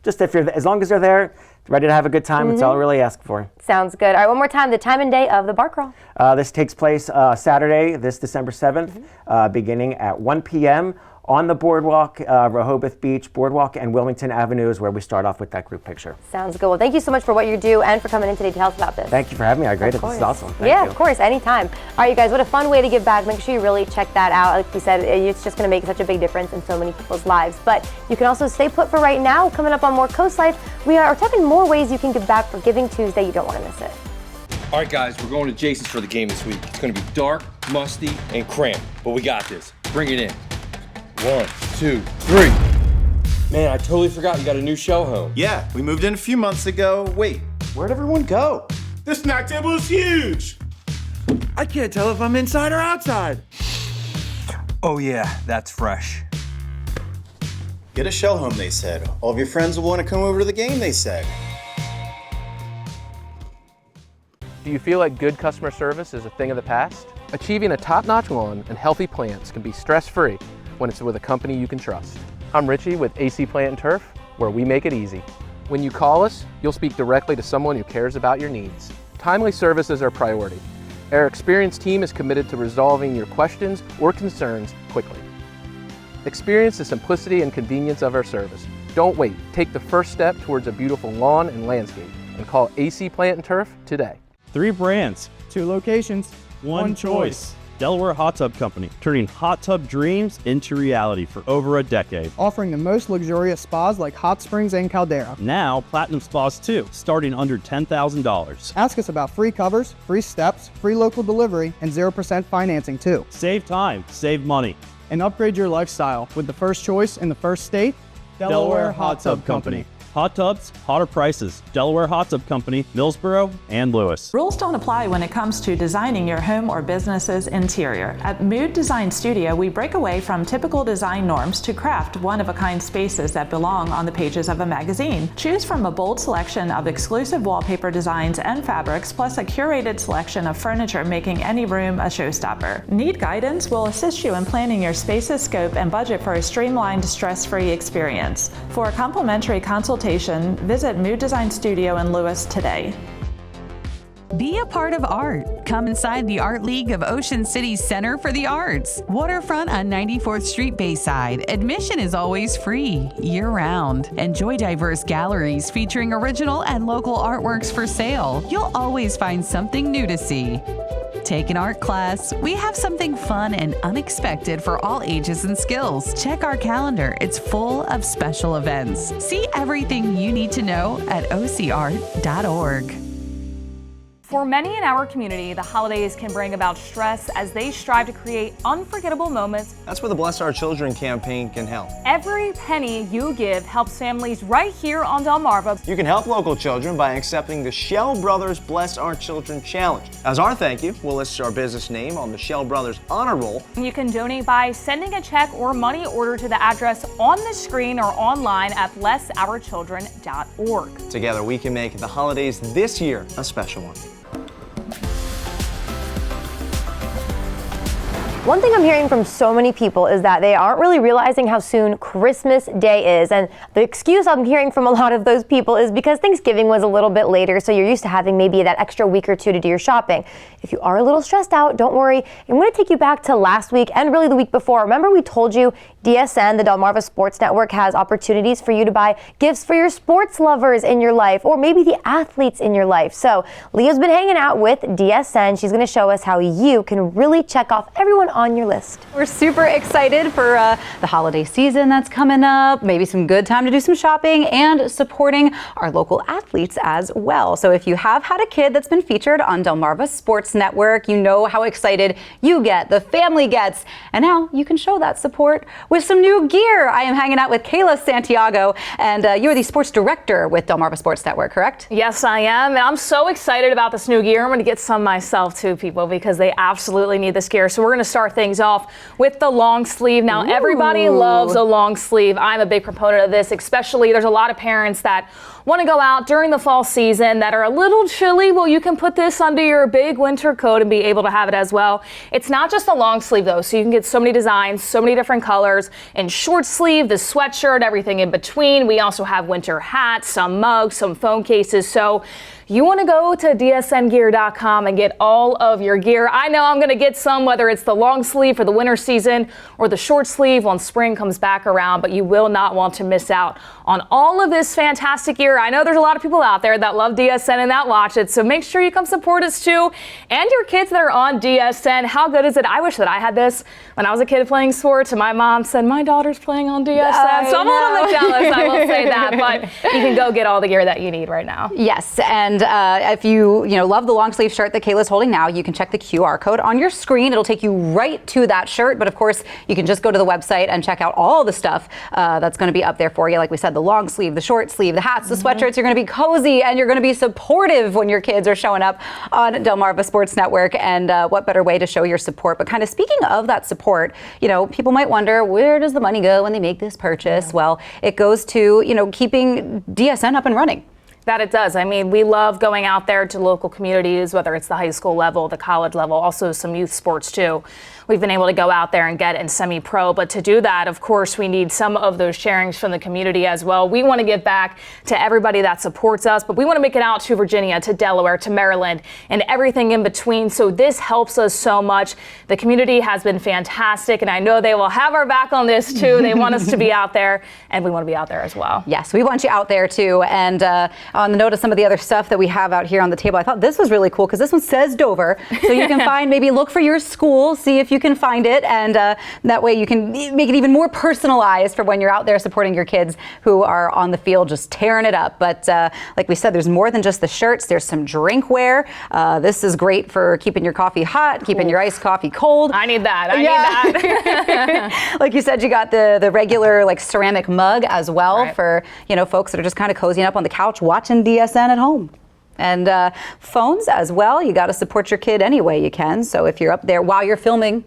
Just as long as they're there, ready to have a good time, it's all I really ask for. Sounds good. All right, one more time, the time and day of the bar crawl. This takes place Saturday, this December 7th, beginning at 1 p.m. on the boardwalk, Rehoboth Beach, Boardwalk, and Wilmington Avenue is where we start off with that group picture. Sounds good. Well, thank you so much for what you do and for coming in today to tell us about this. Thank you for having me. I agree. This is awesome. Thank you. Of course, anytime. All right, you guys, what a fun way to give back. Make sure you really check that out. Like we said, it's just going to make such a big difference in so many people's lives. But you can also stay put for right now. Coming up on more Coast Life, we are talking more ways you can give back for Giving Tuesday. You don't want to miss it. All right, guys, we're going to Jason's for the game this week. It's going to be dark, musty, and cramped, but we got this. Bring it in. 1, 2, 3. Man, I totally forgot you got a new show home. Yeah, we moved in a few months ago. Wait, where'd everyone go? The snack table is huge. I can't tell if I'm inside or outside. Oh yeah, that's fresh. Get a show home, they said. All of your friends will want to come over to the game, they said. Do you feel like good customer service is a thing of the past? Achieving a top-notch lawn and healthy plants can be stress-free when it's with a company you can trust. I'm Richie with AC Plant and Turf, where we make it easy. When you call us, you'll speak directly to someone who cares about your needs. Timely service is our priority. Our experienced team is committed to resolving your questions or concerns quickly. Experience the simplicity and convenience of our service. Don't wait. Take the first step towards a beautiful lawn and landscape and call AC Plant and Turf today. 3 brands, 2 locations, 1 choice. Delaware Hot Tub Company, turning hot tub dreams into reality for over a decade. Offering the most luxurious spas like hot springs and caldera. Now, Platinum Spas too, starting under $10,000. Ask us about free covers, free steps, free local delivery, and 0% financing too. Save time, save money. And upgrade your lifestyle with the first choice in the first state, Delaware Hot Tub Company. Hot tubs, hotter prices. Delaware Hot Tub Company, Millsboro, and Lewis. Rules don't apply when it comes to designing your home or business's interior. At Mood Design Studio, we break away from typical design norms to craft one-of-a-kind spaces that belong on the pages of a magazine. Choose from a bold selection of exclusive wallpaper designs and fabrics, plus a curated selection of furniture, making any room a showstopper. Need guidance? We'll assist you in planning your space's scope and budget for a streamlined, stress-free experience. For a complimentary consultation, visit Mood Design Studio in Lewis today. Be a part of art. Come inside the Art League of Ocean City's Center for the Arts. Waterfront on 94th Street Bayside. Admission is always free, year-round. Enjoy diverse galleries featuring original and local artworks for sale. You'll always find something new to see. Take an art class. We have something fun and unexpected for all ages and skills. Check our calendar. It's full of special events. See everything you need to know at ocart.org. For many in our community, the holidays can bring about stress as they strive to create unforgettable moments. That's where the Bless Our Children campaign can help. Every penny you give helps families right here on Delmarva. You can help local children by accepting the Shell Brothers Bless Our Children Challenge. As our thank you, we'll list our business name on the Shell Brothers Honor Roll. You can donate by sending a check or money order to the address on the screen or online at blessourchildren.org. Together we can make the holidays this year a special one. One thing I'm hearing from so many people is that they aren't really realizing how soon Christmas Day is. And the excuse I'm hearing from a lot of those people is because Thanksgiving was a little bit later, so you're used to having maybe that extra week or two to do your shopping. If you are a little stressed out, don't worry. I'm going to take you back to last week and really the week before. Remember we told you DSN, the Delmarva Sports Network, has opportunities for you to buy gifts for your sports lovers in your life or maybe the athletes in your life. So Leah's been hanging out with DSN. She's going to show us how you can really check off everyone on your list. We're super excited for the holiday season that's coming up, maybe some good time to do some shopping and supporting our local athletes as well. So if you have had a kid that's been featured on Delmarva Sports Network, you know how excited you get, the family gets, and now you can show that support with some new gear. I am hanging out with Kayla Santiago, and you are the sports director with Delmarva Sports Network, correct? Yes, I am, and I'm so excited about this new gear. I'm going to get some myself too, people, because they absolutely need this gear. So we're going to start things off with the long sleeve. Now, everybody loves a long sleeve. I'm a big proponent of this, especially there's a lot of parents that want to go out during the fall season that are a little chilly. Well, you can put this under your big winter coat and be able to have it as well. It's not just a long sleeve though, so you can get so many designs, so many different colors, and short sleeve, the sweatshirt, everything in between. We also have winter hats, some mugs, some phone cases. So you want to go to dsngear.com and get all of your gear. I know I'm going to get some, whether it's the long sleeve for the winter season or the short sleeve when spring comes back around, but you will not want to miss out on all of this fantastic gear. I know there's a lot of people out there that love DSN and that watch it, so make sure you come support us too. And your kids that are on DSN, how good is it? I wish that I had this when I was a kid playing sports and my mom said, my daughter's playing on DSN. So I'm a little bit jealous, I will say that, but you can go get all the gear that you need right now. Yes, and if you love the long sleeve shirt that Kayla's holding now, you can check the QR code on your screen. It'll take you right to that shirt, but of course you can just go to the website and check out all the stuff that's going to be up there for you. Like we said, the long sleeve, the short sleeve, the hats, the sweatshirts. You're going to be cozy and you're going to be supportive when your kids are showing up on Delmarva Sports Network, and what better way to show your support. But kind of speaking of that support, people might wonder, where does the money go when they make this purchase? Well, it goes to keeping DSN up and running. That it does. I mean, we love going out there to local communities, whether it's the high school level, the college level, also some youth sports too. We've been able to go out there and get in semi-pro, but to do that, of course, we need some of those sharings from the community as well. We want to give back to everybody that supports us, but we want to make it out to Virginia, to Delaware, to Maryland, and everything in between. So this helps us so much. The community has been fantastic, and I know they will have our back on this too. They want us to be out there, and we want to be out there as well. Yes, we want you out there too. And on the note of some of the other stuff that we have out here on the table, I thought this was really cool because this one says Dover. So you can find, maybe look for your school, see if you you can find it, and that way you can make it even more personalized for when you're out there supporting your kids who are on the field just tearing it up. But like we said, there's more than just the shirts. There's some drinkware. This is great for keeping your coffee hot, keeping your iced coffee cold. I need that. I need that. Like you said, you got the regular like ceramic mug as well for, folks that are just kind of cozying up on the couch watching DSN at home. And phones as well. You got to support your kid any way you can. So if you're up there while you're filming,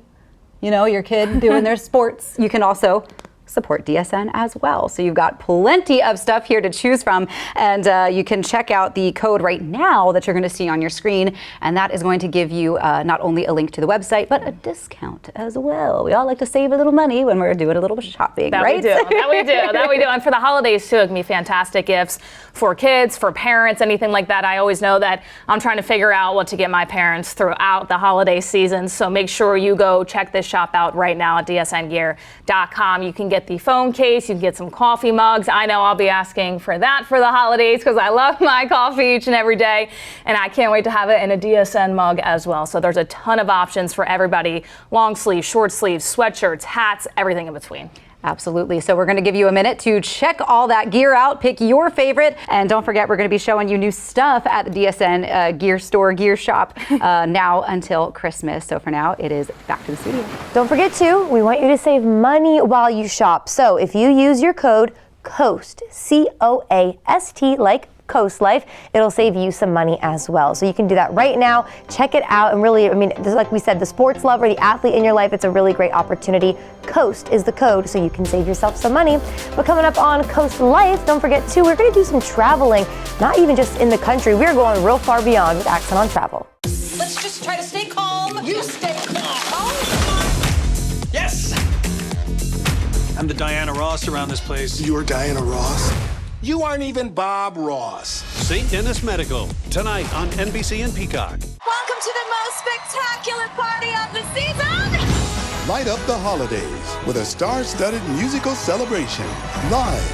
your kid doing their sports, you can also support DSN as well. So you've got plenty of stuff here to choose from, and you can check out the code right now that you're going to see on your screen, and that is going to give you not only a link to the website, but a discount as well. We all like to save a little money when we're doing a little shopping, that right? We do. That we do. And for the holidays too, it can be fantastic gifts for kids, for parents, anything like that. I always know that I'm trying to figure out what to get my parents throughout the holiday season. So make sure you go check this shop out right now at dsngear.com. You can get the phone case, you can get some coffee mugs. I know I'll be asking for that for the holidays because I love my coffee each and every day, and I can't wait to have it in a DSN mug as well. So there's a ton of options for everybody: long sleeves, short sleeves, sweatshirts, hats, everything in between. Absolutely. So we're going to give you a minute to check all that gear out, pick your favorite, and don't forget we're going to be showing you new stuff at the DSN gear store, gear shop now until Christmas. So for now, it is back to the studio. Don't forget we want you to save money while you shop. So if you use your code COAST, COAST, like COASTLIFE, it'll save you some money as well. So you can do that right now. Check it out. And really, like we said, the sports lover, the athlete in your life, it's a really great opportunity. COAST is the code, so you can save yourself some money. But coming up on COASTLIFE, don't forget we're going to do some traveling, not even just in the country. We're going real far beyond with Accent on Travel. Let's just try to stay calm. You stay calm. Yes! I'm the Diana Ross around this place. You're Diana Ross? You aren't even Bob Ross. St. Dennis Medical, tonight on NBC and Peacock. Welcome to the most spectacular party of the season. Light up the holidays with a star-studded musical celebration. Live.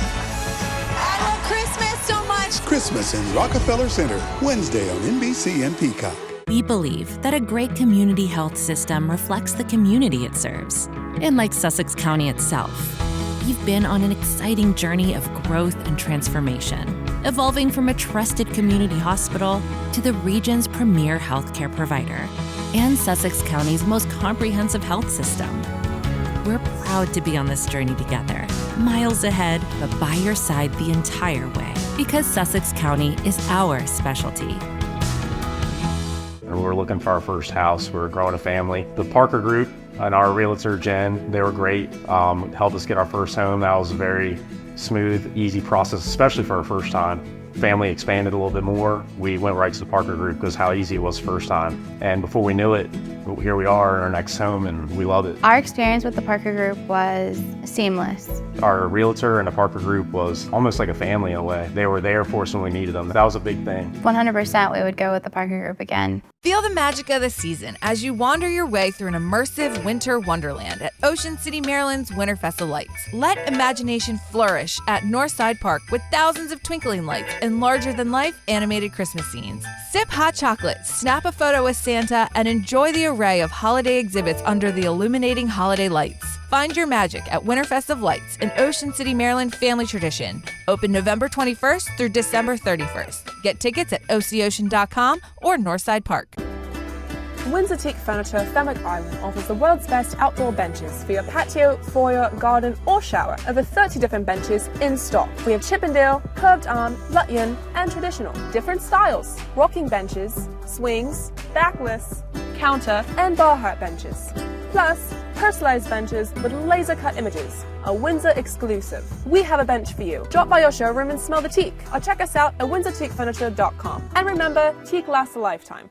I love Christmas so much. Christmas in Rockefeller Center, Wednesday on NBC and Peacock. We believe that a great community health system reflects the community it serves. And like Sussex County itself, we've been on an exciting journey of growth and transformation, evolving from a trusted community hospital to the region's premier healthcare provider and Sussex County's most comprehensive health system. We're proud to be on this journey together, miles ahead, but by your side the entire way, because Sussex County is our specialty. We were looking for our first house. We were growing a family. The Parker Group and our realtor, Jen, they were great. Helped us get our first home. That was a very smooth, easy process, especially for our first time. Family expanded a little bit more. We went right to the Parker Group because how easy it was the first time. And before we knew it, here we are in our next home, and we love it. Our experience with the Parker Group was seamless. Our realtor and the Parker Group was almost like a family in a way. They were there for us when we needed them. That was a big thing. 100% we would go with the Parker Group again. Feel the magic of the season as you wander your way through an immersive winter wonderland at Ocean City, Maryland's Winterfest of Lights. Let imagination flourish at Northside Park with thousands of twinkling lights and larger-than-life animated Christmas scenes. Sip hot chocolate, snap a photo with Santa, and enjoy the array of holiday exhibits under the illuminating holiday lights. Find your magic at Winterfest of Lights, an Ocean City, Maryland family tradition. Open November 21st through December 31st. Get tickets at OCOcean.com or Northside Park. Windsor Teak Furniture, Fenwick Island offers the world's best outdoor benches for your patio, foyer, garden or shower. Over 30 different benches in stock. We have Chippendale, curved arm, Lutyan and traditional. Different styles, rocking benches, swings, backless, counter and bar height benches. Plus, personalized benches with laser cut images, a Windsor exclusive. We have a bench for you. Drop by your showroom and smell the teak, or check us out at windsorteakfurniture.com. And remember, teak lasts a lifetime.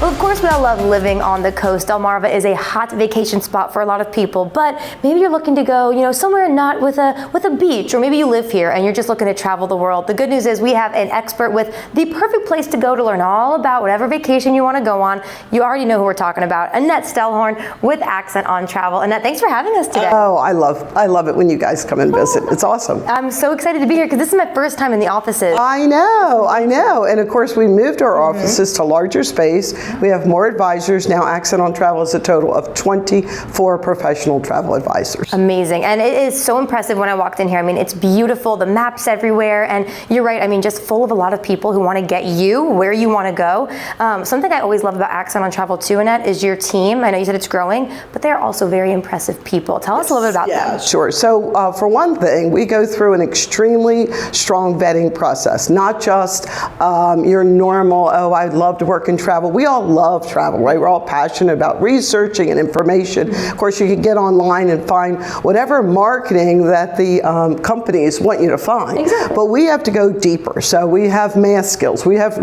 Well, of course, we all love living on the coast. Delmarva is a hot vacation spot for a lot of people, but maybe you're looking to go, somewhere not with a beach, or maybe you live here and you're just looking to travel the world. The good news is we have an expert with the perfect place to go to learn all about whatever vacation you want to go on. You already know who we're talking about, Annette Stellhorn with Accent on Travel. Annette, thanks for having us today. Oh, I love it when you guys come and visit. It's awesome. I'm so excited to be here because this is my first time in the offices. I know. And of course, we moved our offices to larger space. We have more advisors. Now Accent on Travel is a total of 24 professional travel advisors. Amazing. And it is so impressive when I walked in here. I mean, it's beautiful, the maps everywhere, and you're right, I mean, just full of a lot of people who want to get you where you want to go. Something I always love about Accent on Travel too, Annette, is your team. I know you said it's growing, but they're also very impressive people. Tell us a little bit about them. Yeah, sure. So for one thing, we go through an extremely strong vetting process, not just your normal, oh, I'd love to work in travel. We all love travel, right? We're all passionate about researching and information. Of course, you can get online and find whatever marketing that the companies want you to find. Exactly. But we have to go deeper. So we have math skills, we have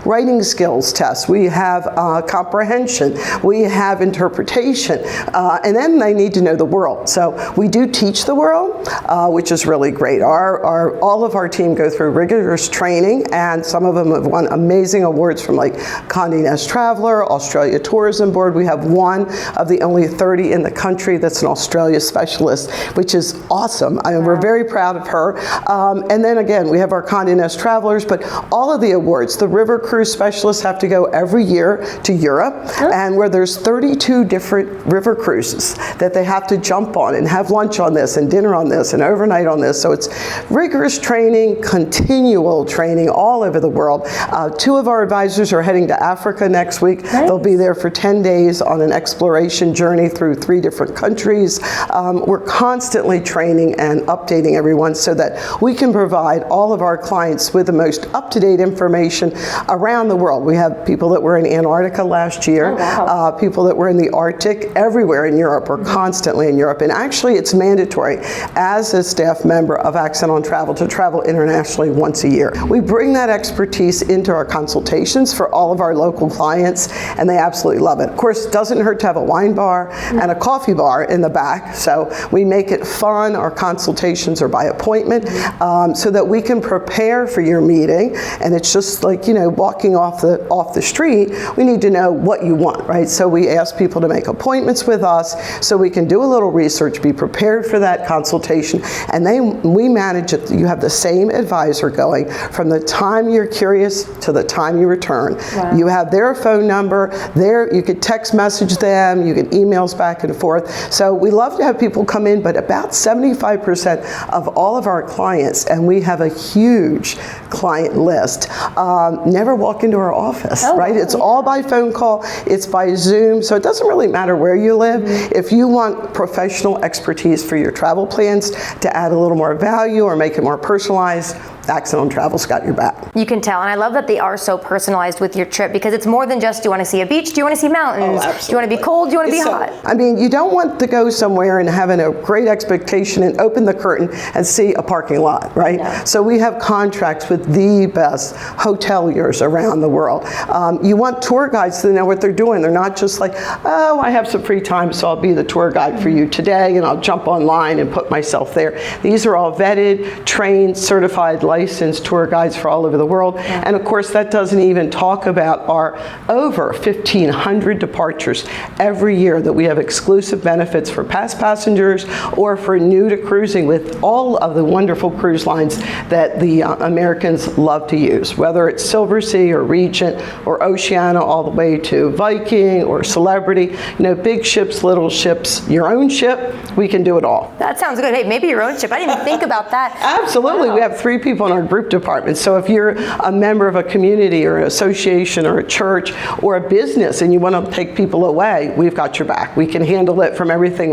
writing skills tests, we have comprehension, we have interpretation, and then they need to know the world. So we do teach the world, which is really great. All of our team go through rigorous training, and some of them have won amazing awards from like Condé Nast Traveler, Australia Tourism Board. We have one of the only 30 in the country that's an Australia specialist, which is awesome. I mean, we're very proud of her. And then again, we have our Condé Nast Travelers, but all of the awards, the river cruise specialists have to go every year to Europe, and where there's 32 different river cruises that they have to jump on and have lunch on this and dinner on this and overnight on this. So it's rigorous training, continual training all over the world. Two of our advisors are heading to Africa next week. Nice. They'll be there for 10 days on an exploration journey through 3 different countries. We're constantly training and updating everyone so that we can provide all of our clients with the most up-to-date information around the world. We have people that were in Antarctica last year, people that were in the Arctic, everywhere in Europe, or constantly in Europe. And actually, it's mandatory as a staff member of Accent on Travel to travel internationally once a year. We bring that expertise into our consultations for all of our local clients, and they absolutely love it. Of course, it doesn't hurt to have a wine bar and a coffee bar in the back, so we make it fun. Our consultations are by appointment, so that we can prepare for your meeting, and it's just like, walking off the street. We need to know what you want, right? So we ask people to make appointments with us so we can do a little research, be prepared for that consultation, and then we manage it. You have the same advisor going from the time you're curious to the time you return. Wow. You have their phone number, you could text message them, you get emails back and forth. So we love to have people come in, but about 75% of all of our clients, and we have a huge client list, never walk into our office, right? It's all by phone call, it's by Zoom, so it doesn't really matter where you live. If you want professional expertise for your travel plans to add a little more value or make it more personalized, Accent on Travel's got your back. You can tell, and I love that they are so personalized with your trip, because it's more than just, do you want to see a beach, do you want to see mountains, do you want to be cold, do you want to be hot? I mean, you don't want to go somewhere and having a great expectation and open the curtain and see a parking lot, right? No. So we have contracts with the best hoteliers around the world. You want tour guides to know what they're doing. They're not just like, oh, I have some free time, so I'll be the tour guide for you today, and I'll jump online and put myself there. These are all vetted, trained, certified, licensed tour guides for all over the world. Yeah. And of course, that doesn't even talk about our over 1,500 departures every year that we have exclusive benefits for past passengers or for new to cruising with all of the wonderful cruise lines that the Americans love to use, whether it's Silver Sea or Regent or Oceania, all the way to Viking or Celebrity, big ships, little ships, your own ship, we can do it all. That sounds good. Hey, maybe your own ship. I didn't even think about that. Absolutely. Wow. We have 3 people in our group department. So if you're a member of a community or an association or a church or a business and you want to take people away, we've got your back. We can handle it from everything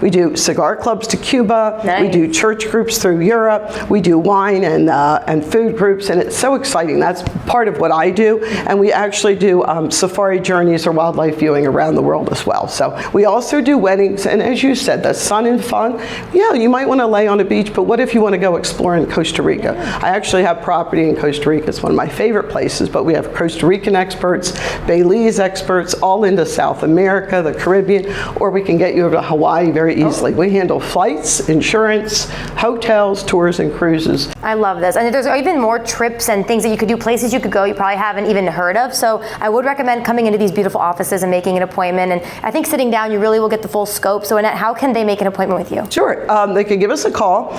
we do cigar clubs to Cuba, nice. We do church groups through Europe, we do wine and food groups, and it's so exciting. That's part of what I do. And we actually do safari journeys or wildlife viewing around the world as well. So we also do weddings, and as you said, the sun and fun. Yeah, you might want to lay on a beach, but what if you want to go explore in Costa Rica? I actually have property in Costa Rica. It's one of my favorite places, but we have Costa Rican experts, Belize experts, all into South America, the Caribbean, or we can get you over to Hawaii very easily. We handle flights, insurance, hotels, tours, and cruises. I love this. And there's even more trips and things that you could do, places you could go you probably haven't even heard of. So I would recommend coming into these beautiful offices and making an appointment. And I think sitting down, you really will get the full scope. So Annette, how can they make an appointment with you? Sure. They can give us a call.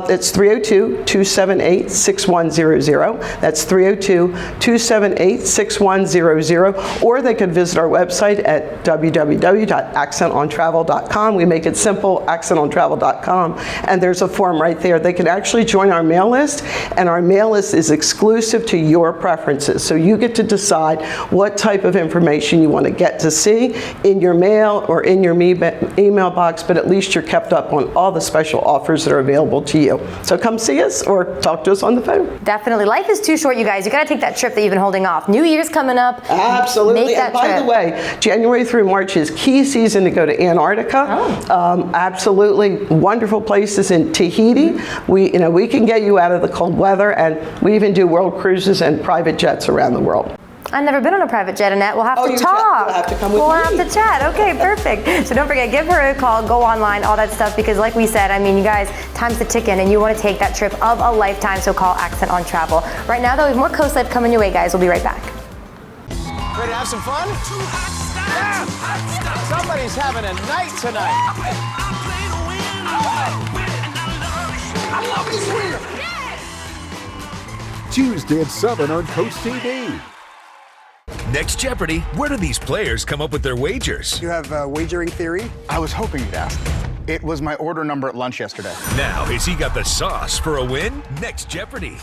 It's 302-278-6100. That's 302-278-6100. Or they could visit our website at www.accentontravel.com. We make it simple, accentontravel.com. And there's a form right there. They can actually join our mail list, and our mail list is exclusive to your preferences. So you get to decide what type of information you want to get to see in your mail or in your email box, but at least you're kept up on all the special offers that are available to you. So come see us or talk to us on the phone. Definitely. Life is too short, you guys. You got to take that trip that you've been holding off. New Year's coming up. Absolutely. Make that and by trip. the way, January through March is key season to go to Antarctica. Absolutely wonderful places in Tahiti. We can get you out of the cold weather, and we even do world cruises and private jets around the world. I've never been on a private jet, Annette. We'll have to talk. You'll have to come with We'll me. have to chat. Okay, perfect. So don't forget, give her a call, go online, all that stuff, because like we said, I mean, you guys, time's the ticking, and you want to take that trip of a lifetime, so call Accent on Travel. Right now, though, we have more Coast Life coming your way, guys. We'll be right back. Ready to have some fun? Yeah. Somebody's having a night tonight. I love this winner. Tuesday at 7 on Coast TV. Next Jeopardy! Where do these players come up with their wagers? You have a wagering theory? I was hoping you'd ask. It was my order number at lunch yesterday. Now, has he got the sauce for a win? Next Jeopardy!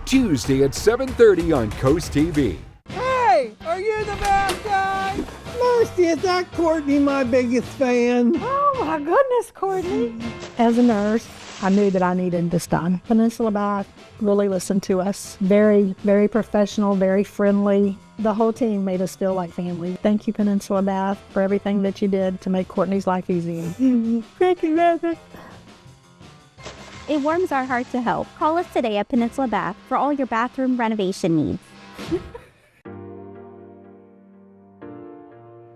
Tuesday at 7:30 on Coast TV. Hey, are you the bad guy? Mercy, is that Courtney my biggest fan? Oh my goodness, Courtney. As a nurse, I knew that I needed this done. Peninsula Bath really listened to us. Very, very professional, very friendly. The whole team made us feel like family. Thank you, Peninsula Bath, for everything that you did to make Courtney's life easy. Thank you, Heather. It warms our heart to help. Call us today at Peninsula Bath for all your bathroom renovation needs.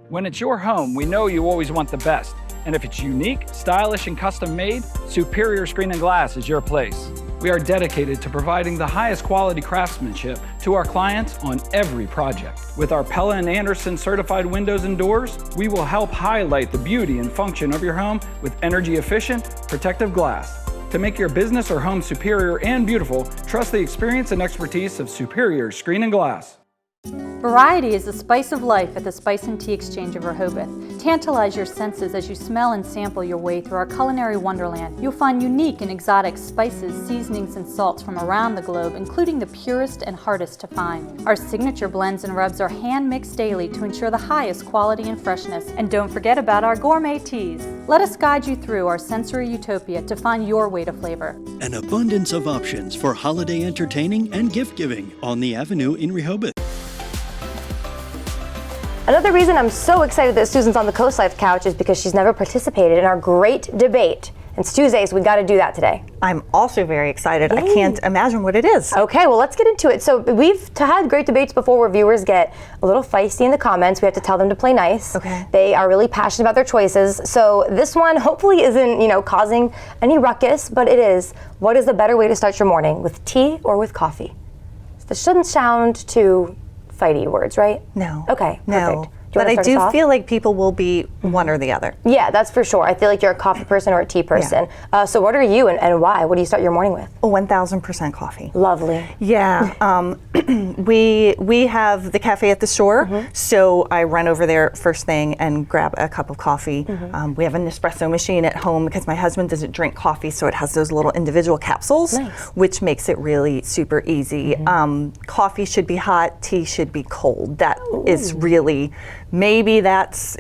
When it's your home, we know you always want the best. And if it's unique, stylish, and custom made, Superior Screen and Glass is your place. We are dedicated to providing the highest quality craftsmanship to our clients on every project. With our Pella and Anderson certified windows and doors, we will help highlight the beauty and function of your home with energy efficient, protective glass. To make your business or home superior and beautiful, trust the experience and expertise of Superior Screen and Glass. Variety is the spice of life at the Spice and Tea Exchange of Rehoboth. Tantalize your senses as you smell and sample your way through our culinary wonderland. You'll find unique and exotic spices, seasonings, and salts from around the globe, including the purest and hardest to find. Our signature blends and rubs are hand-mixed daily to ensure the highest quality and freshness. And don't forget about our gourmet teas. Let us guide you through our sensory utopia to find your way to flavor. An abundance of options for holiday entertaining and gift giving on the Avenue in Rehoboth. Another reason I'm so excited that Susan's on the Coast Life couch is because she's never participated in our great debate. It's Tuesday, so we got to do that today. I'm also very excited. Yay. I can't imagine what it is. Okay, well, let's get into it. So we've had great debates before where viewers get a little feisty in the comments. We have to tell them to play nice. Okay. They are really passionate about their choices. So this one hopefully isn't, causing any ruckus, but it is. What is the better way to start your morning, with tea or with coffee? This shouldn't sound too fighty words, right? No. Okay, perfect. No. But I do feel like people will be one or the other. Yeah, that's for sure. I feel like you're a coffee person or a tea person. Yeah. So what are you and why? What do you start your morning with? 1,000% coffee. Lovely. Yeah. We have the cafe at the store, so I run over there first thing and grab a cup of coffee. We have an espresso machine at home because my husband doesn't drink coffee, so it has those little individual capsules, which makes it really super easy. Coffee should be hot, tea should be cold. That is really... Maybe that's,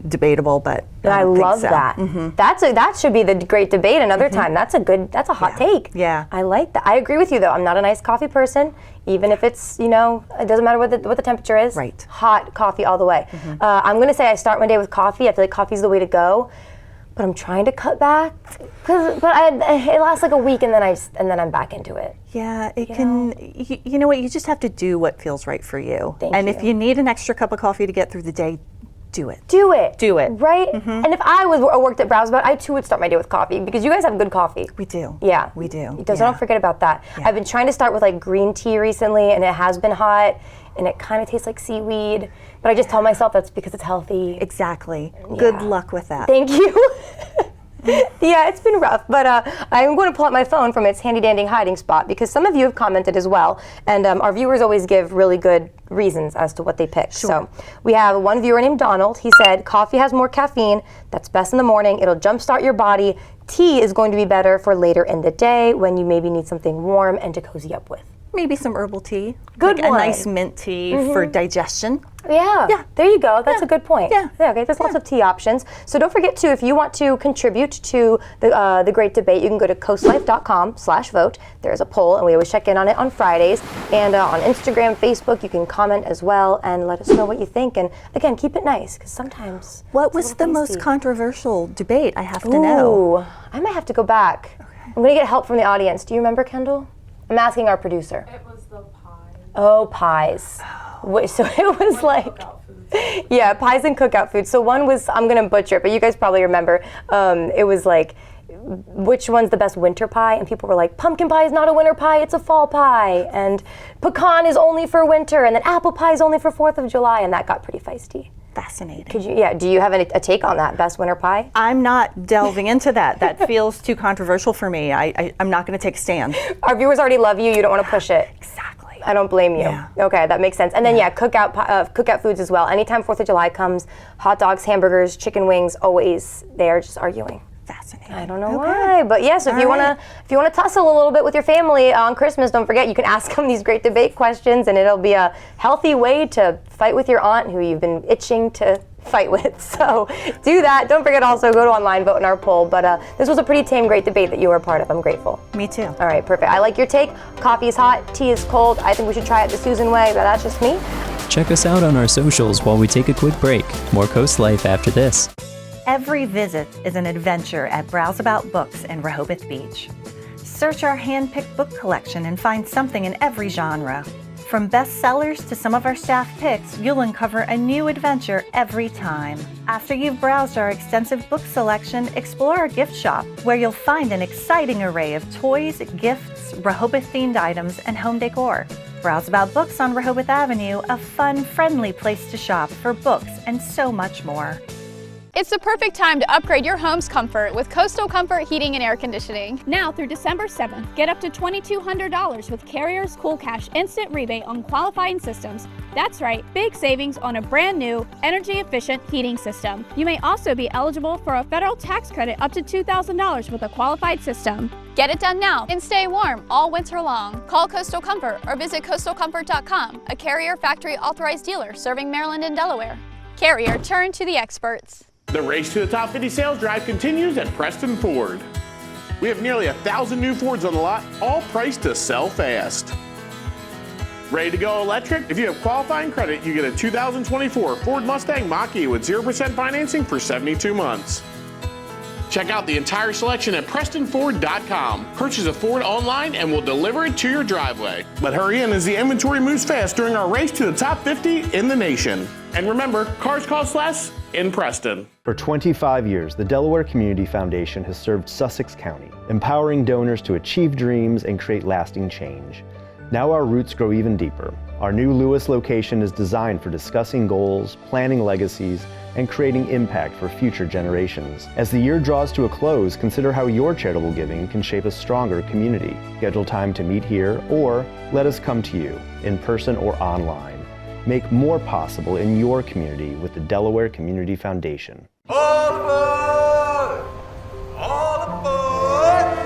debatable, but I love so. that. That should be the great debate another time. That's a hot take. Yeah. I like that. I agree with you though. I'm not a nice coffee person, even if it's, it doesn't matter what the temperature is. Right. Hot coffee all the way. I'm going to say I start my day with coffee. I feel like coffee's the way to go. but I'm trying to cut back. It lasts like a week, and then I'm back into it. Yeah, it can. You know what? You just have to do what feels right for you. And if you need an extra cup of coffee to get through the day, do it. Do it. Do it. Right? And if I worked at Browse About, I too would start my day with coffee because you guys have good coffee. We do. Yeah. We do. So don't forget about that. I've been trying to start with like green tea recently, and it has been hot, and it kind of tastes like seaweed. But I just tell myself that's because it's healthy. Exactly. Good luck with that. Thank you. Yeah, it's been rough, but I'm going to pull out my phone from its handy-dandy hiding spot because some of you have commented as well, and our viewers always give really good reasons as to what they picked. Sure. So we have one viewer named Donald. He said, coffee has more caffeine. That's best in the morning. It'll jumpstart your body. Tea is going to be better for later in the day when you maybe need something warm and to cozy up with. Maybe some herbal tea. Good like one. A nice mint tea for digestion. Yeah, there you go. That's a good point. Yeah. Okay, there's lots of tea options. So don't forget to, if you want to contribute to the great debate, you can go to coastlife.com/vote. There's a poll, and we always check in on it on Fridays. And on Instagram, Facebook, you can comment as well and let us know what you think. And again, keep it nice, because sometimes. What was the most controversial debate? I have to know. I might have to go back. I'm going to get help from the audience. Do you remember, Kendall? I'm asking our producer. It was the pies. Oh, pies. Wait, so it was like, yeah, pies and cookout food. So one was, I'm going to butcher it, but you guys probably remember. It was like, which one's the best winter pie? And people were like, pumpkin pie is not a winter pie, it's a fall pie. And pecan is only for winter. And then apple pie is only for 4th of July. And that got pretty feisty. Fascinating. Do you have a take on that, best winter pie? I'm not delving into that. That feels too controversial for me. I'm not going to take a stand. Our viewers already love you. You don't want to push it. Exactly. I don't blame you. Yeah. Okay, that makes sense. And then cookout foods as well. Anytime 4th of July comes, hot dogs, hamburgers, chicken wings, always they are just arguing. Fascinating. I don't know why, but yes, if you wanna tussle a little bit with your family on Christmas, don't forget you can ask them these great debate questions, and it'll be a healthy way to fight with your aunt who you've been itching to fight with. So do that. Don't forget also go to online, vote in our poll. But this was a pretty tame, great debate that you were a part of. I'm grateful. Me too. All right, perfect. I like your take. Coffee is hot, tea is cold. I think we should try it the Susan way, but that's just me. Check us out on our socials while we take a quick break. More Coast Life after this. Every visit is an adventure at Browse About Books in Rehoboth Beach. Search our hand-picked book collection and find something in every genre. From bestsellers to some of our staff picks, you'll uncover a new adventure every time. After you've browsed our extensive book selection, explore our gift shop, where you'll find an exciting array of toys, gifts, Rehoboth-themed items, and home decor. Browse About Books on Rehoboth Avenue, a fun, friendly place to shop for books and so much more. It's the perfect time to upgrade your home's comfort with Coastal Comfort Heating and Air Conditioning. Now through December 7th, get up to $2,200 with Carrier's Cool Cash Instant Rebate on qualifying systems. That's right, big savings on a brand new, energy-efficient heating system. You may also be eligible for a federal tax credit up to $2,000 with a qualified system. Get it done now and stay warm all winter long. Call Coastal Comfort or visit coastalcomfort.com, a Carrier factory authorized dealer serving Maryland and Delaware. Carrier, turn to the experts. The race to the top 50 sales drive continues at Preston Ford. We have nearly 1,000 new Fords on the lot, all priced to sell fast. Ready to go electric? If you have qualifying credit, you get a 2024 Ford Mustang Mach-E with 0% financing for 72 months. Check out the entire selection at PrestonFord.com. Purchase a Ford online and we'll deliver it to your driveway. But hurry in as the inventory moves fast during our race to the top 50 in the nation. And remember, cars cost less in Preston. For 25 years, the Delaware Community Foundation has served Sussex County, empowering donors to achieve dreams and create lasting change. Now our roots grow even deeper. Our new Lewis location is designed for discussing goals, planning legacies, and creating impact for future generations. As the year draws to a close, consider how your charitable giving can shape a stronger community. Schedule time to meet here, or let us come to you, in person or online. Make more possible in your community with the Delaware Community Foundation.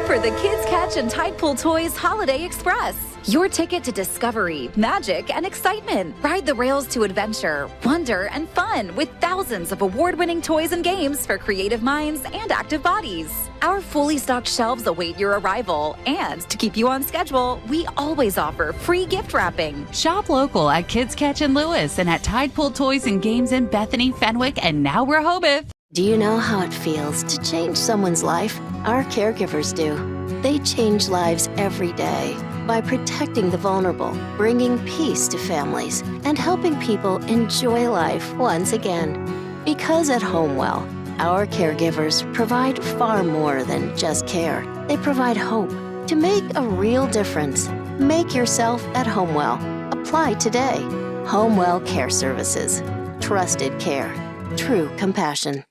For the Kids Catch and Tide Pool Toys Holiday Express. Your ticket to discovery, magic, and excitement. Ride the rails to adventure, wonder, and fun with thousands of award-winning toys and games for creative minds and active bodies. Our fully stocked shelves await your arrival. And to keep you on schedule, we always offer free gift wrapping. Shop local at Kids Catch in Lewis and at Tide Pool Toys and Games in Bethany, Fenwick, and now Rehoboth. Do you know how it feels to change someone's life? Our caregivers do. They change lives every day by protecting the vulnerable, bringing peace to families, and helping people enjoy life once again. Because at Homewell, our caregivers provide far more than just care. They provide hope to make a real difference. Make yourself at Homewell. Apply today. Homewell Care Services. Trusted care. True compassion.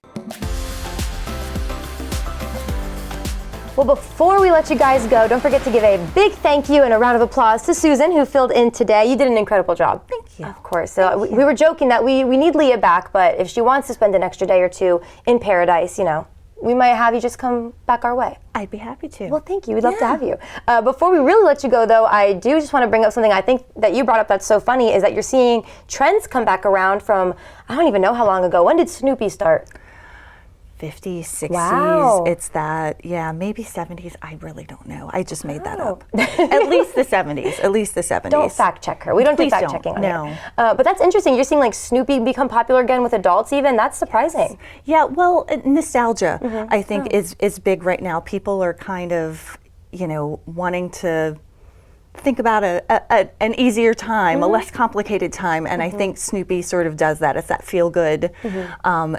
Well, before we let you guys go, don't forget to give a big thank you and a round of applause to Susan, who filled in today. You did an incredible job. Thank you. Of course. So we were joking that we need Leah back, but if she wants to spend an extra day or two in paradise, you know, we might have you just come back our way. I'd be happy to. Well, thank you. We'd love to have you. Before we really let you go, though, I do just want to bring up something I think that you brought up that's so funny, is that you're seeing trends come back around from, I don't even know how long ago. When did Snoopy start? 50s, 60s. Wow. It's that, yeah, maybe 70s. I really don't know. I just made that up. At least the 70s. At least the 70s. Don't fact check her. We don't do fact checking on here. But that's interesting. You're seeing like Snoopy become popular again with adults even. That's surprising. Yes. Yeah, well, nostalgia, I think, is big right now. People are kind of, you know, wanting to think about an easier time, a less complicated time, and I think Snoopy sort of does that. It's that feel-good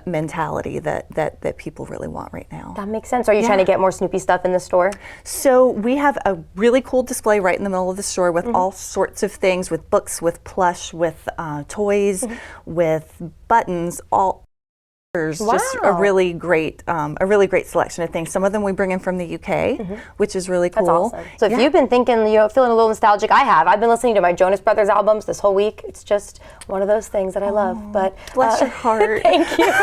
mentality that people really want right now. That makes sense. Are you trying to get more Snoopy stuff in the store? So we have a really cool display right in the middle of the store with all sorts of things, with books, with plush, with toys, with buttons, all. There's just a really great selection of things. Some of them we bring in from the UK, which is really cool. That's awesome. So if you've been thinking, you know, feeling a little nostalgic, I've been listening to my Jonas Brothers albums this whole week. It's just one of those things that I love. But bless your heart. Thank you.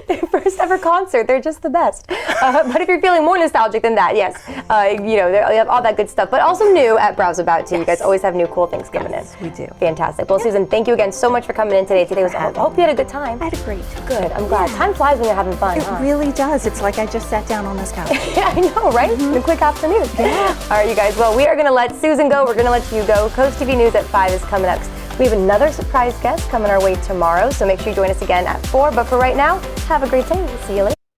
Their first ever concert, they're just the best. But if you're feeling more nostalgic than that, yes, you know, they have all that good stuff, but also new at Browse About too. You guys always have new cool things coming in. We do. Fantastic. Well, Susan, thank you again so much for coming in today. Today was, I hope you had a good time. I had a great time. Good, I'm glad. Time flies when you're having fun. It really does. It's like I just sat down on this couch. Yeah, I know, right? In a quick afternoon. Yeah. All right, you guys. Well, we are going to let Susan go. We're going to let you go. Coast TV News at 5 is coming up. We have another surprise guest coming our way tomorrow, so make sure you join us again at 4. But for right now, have a great day. We'll see you later.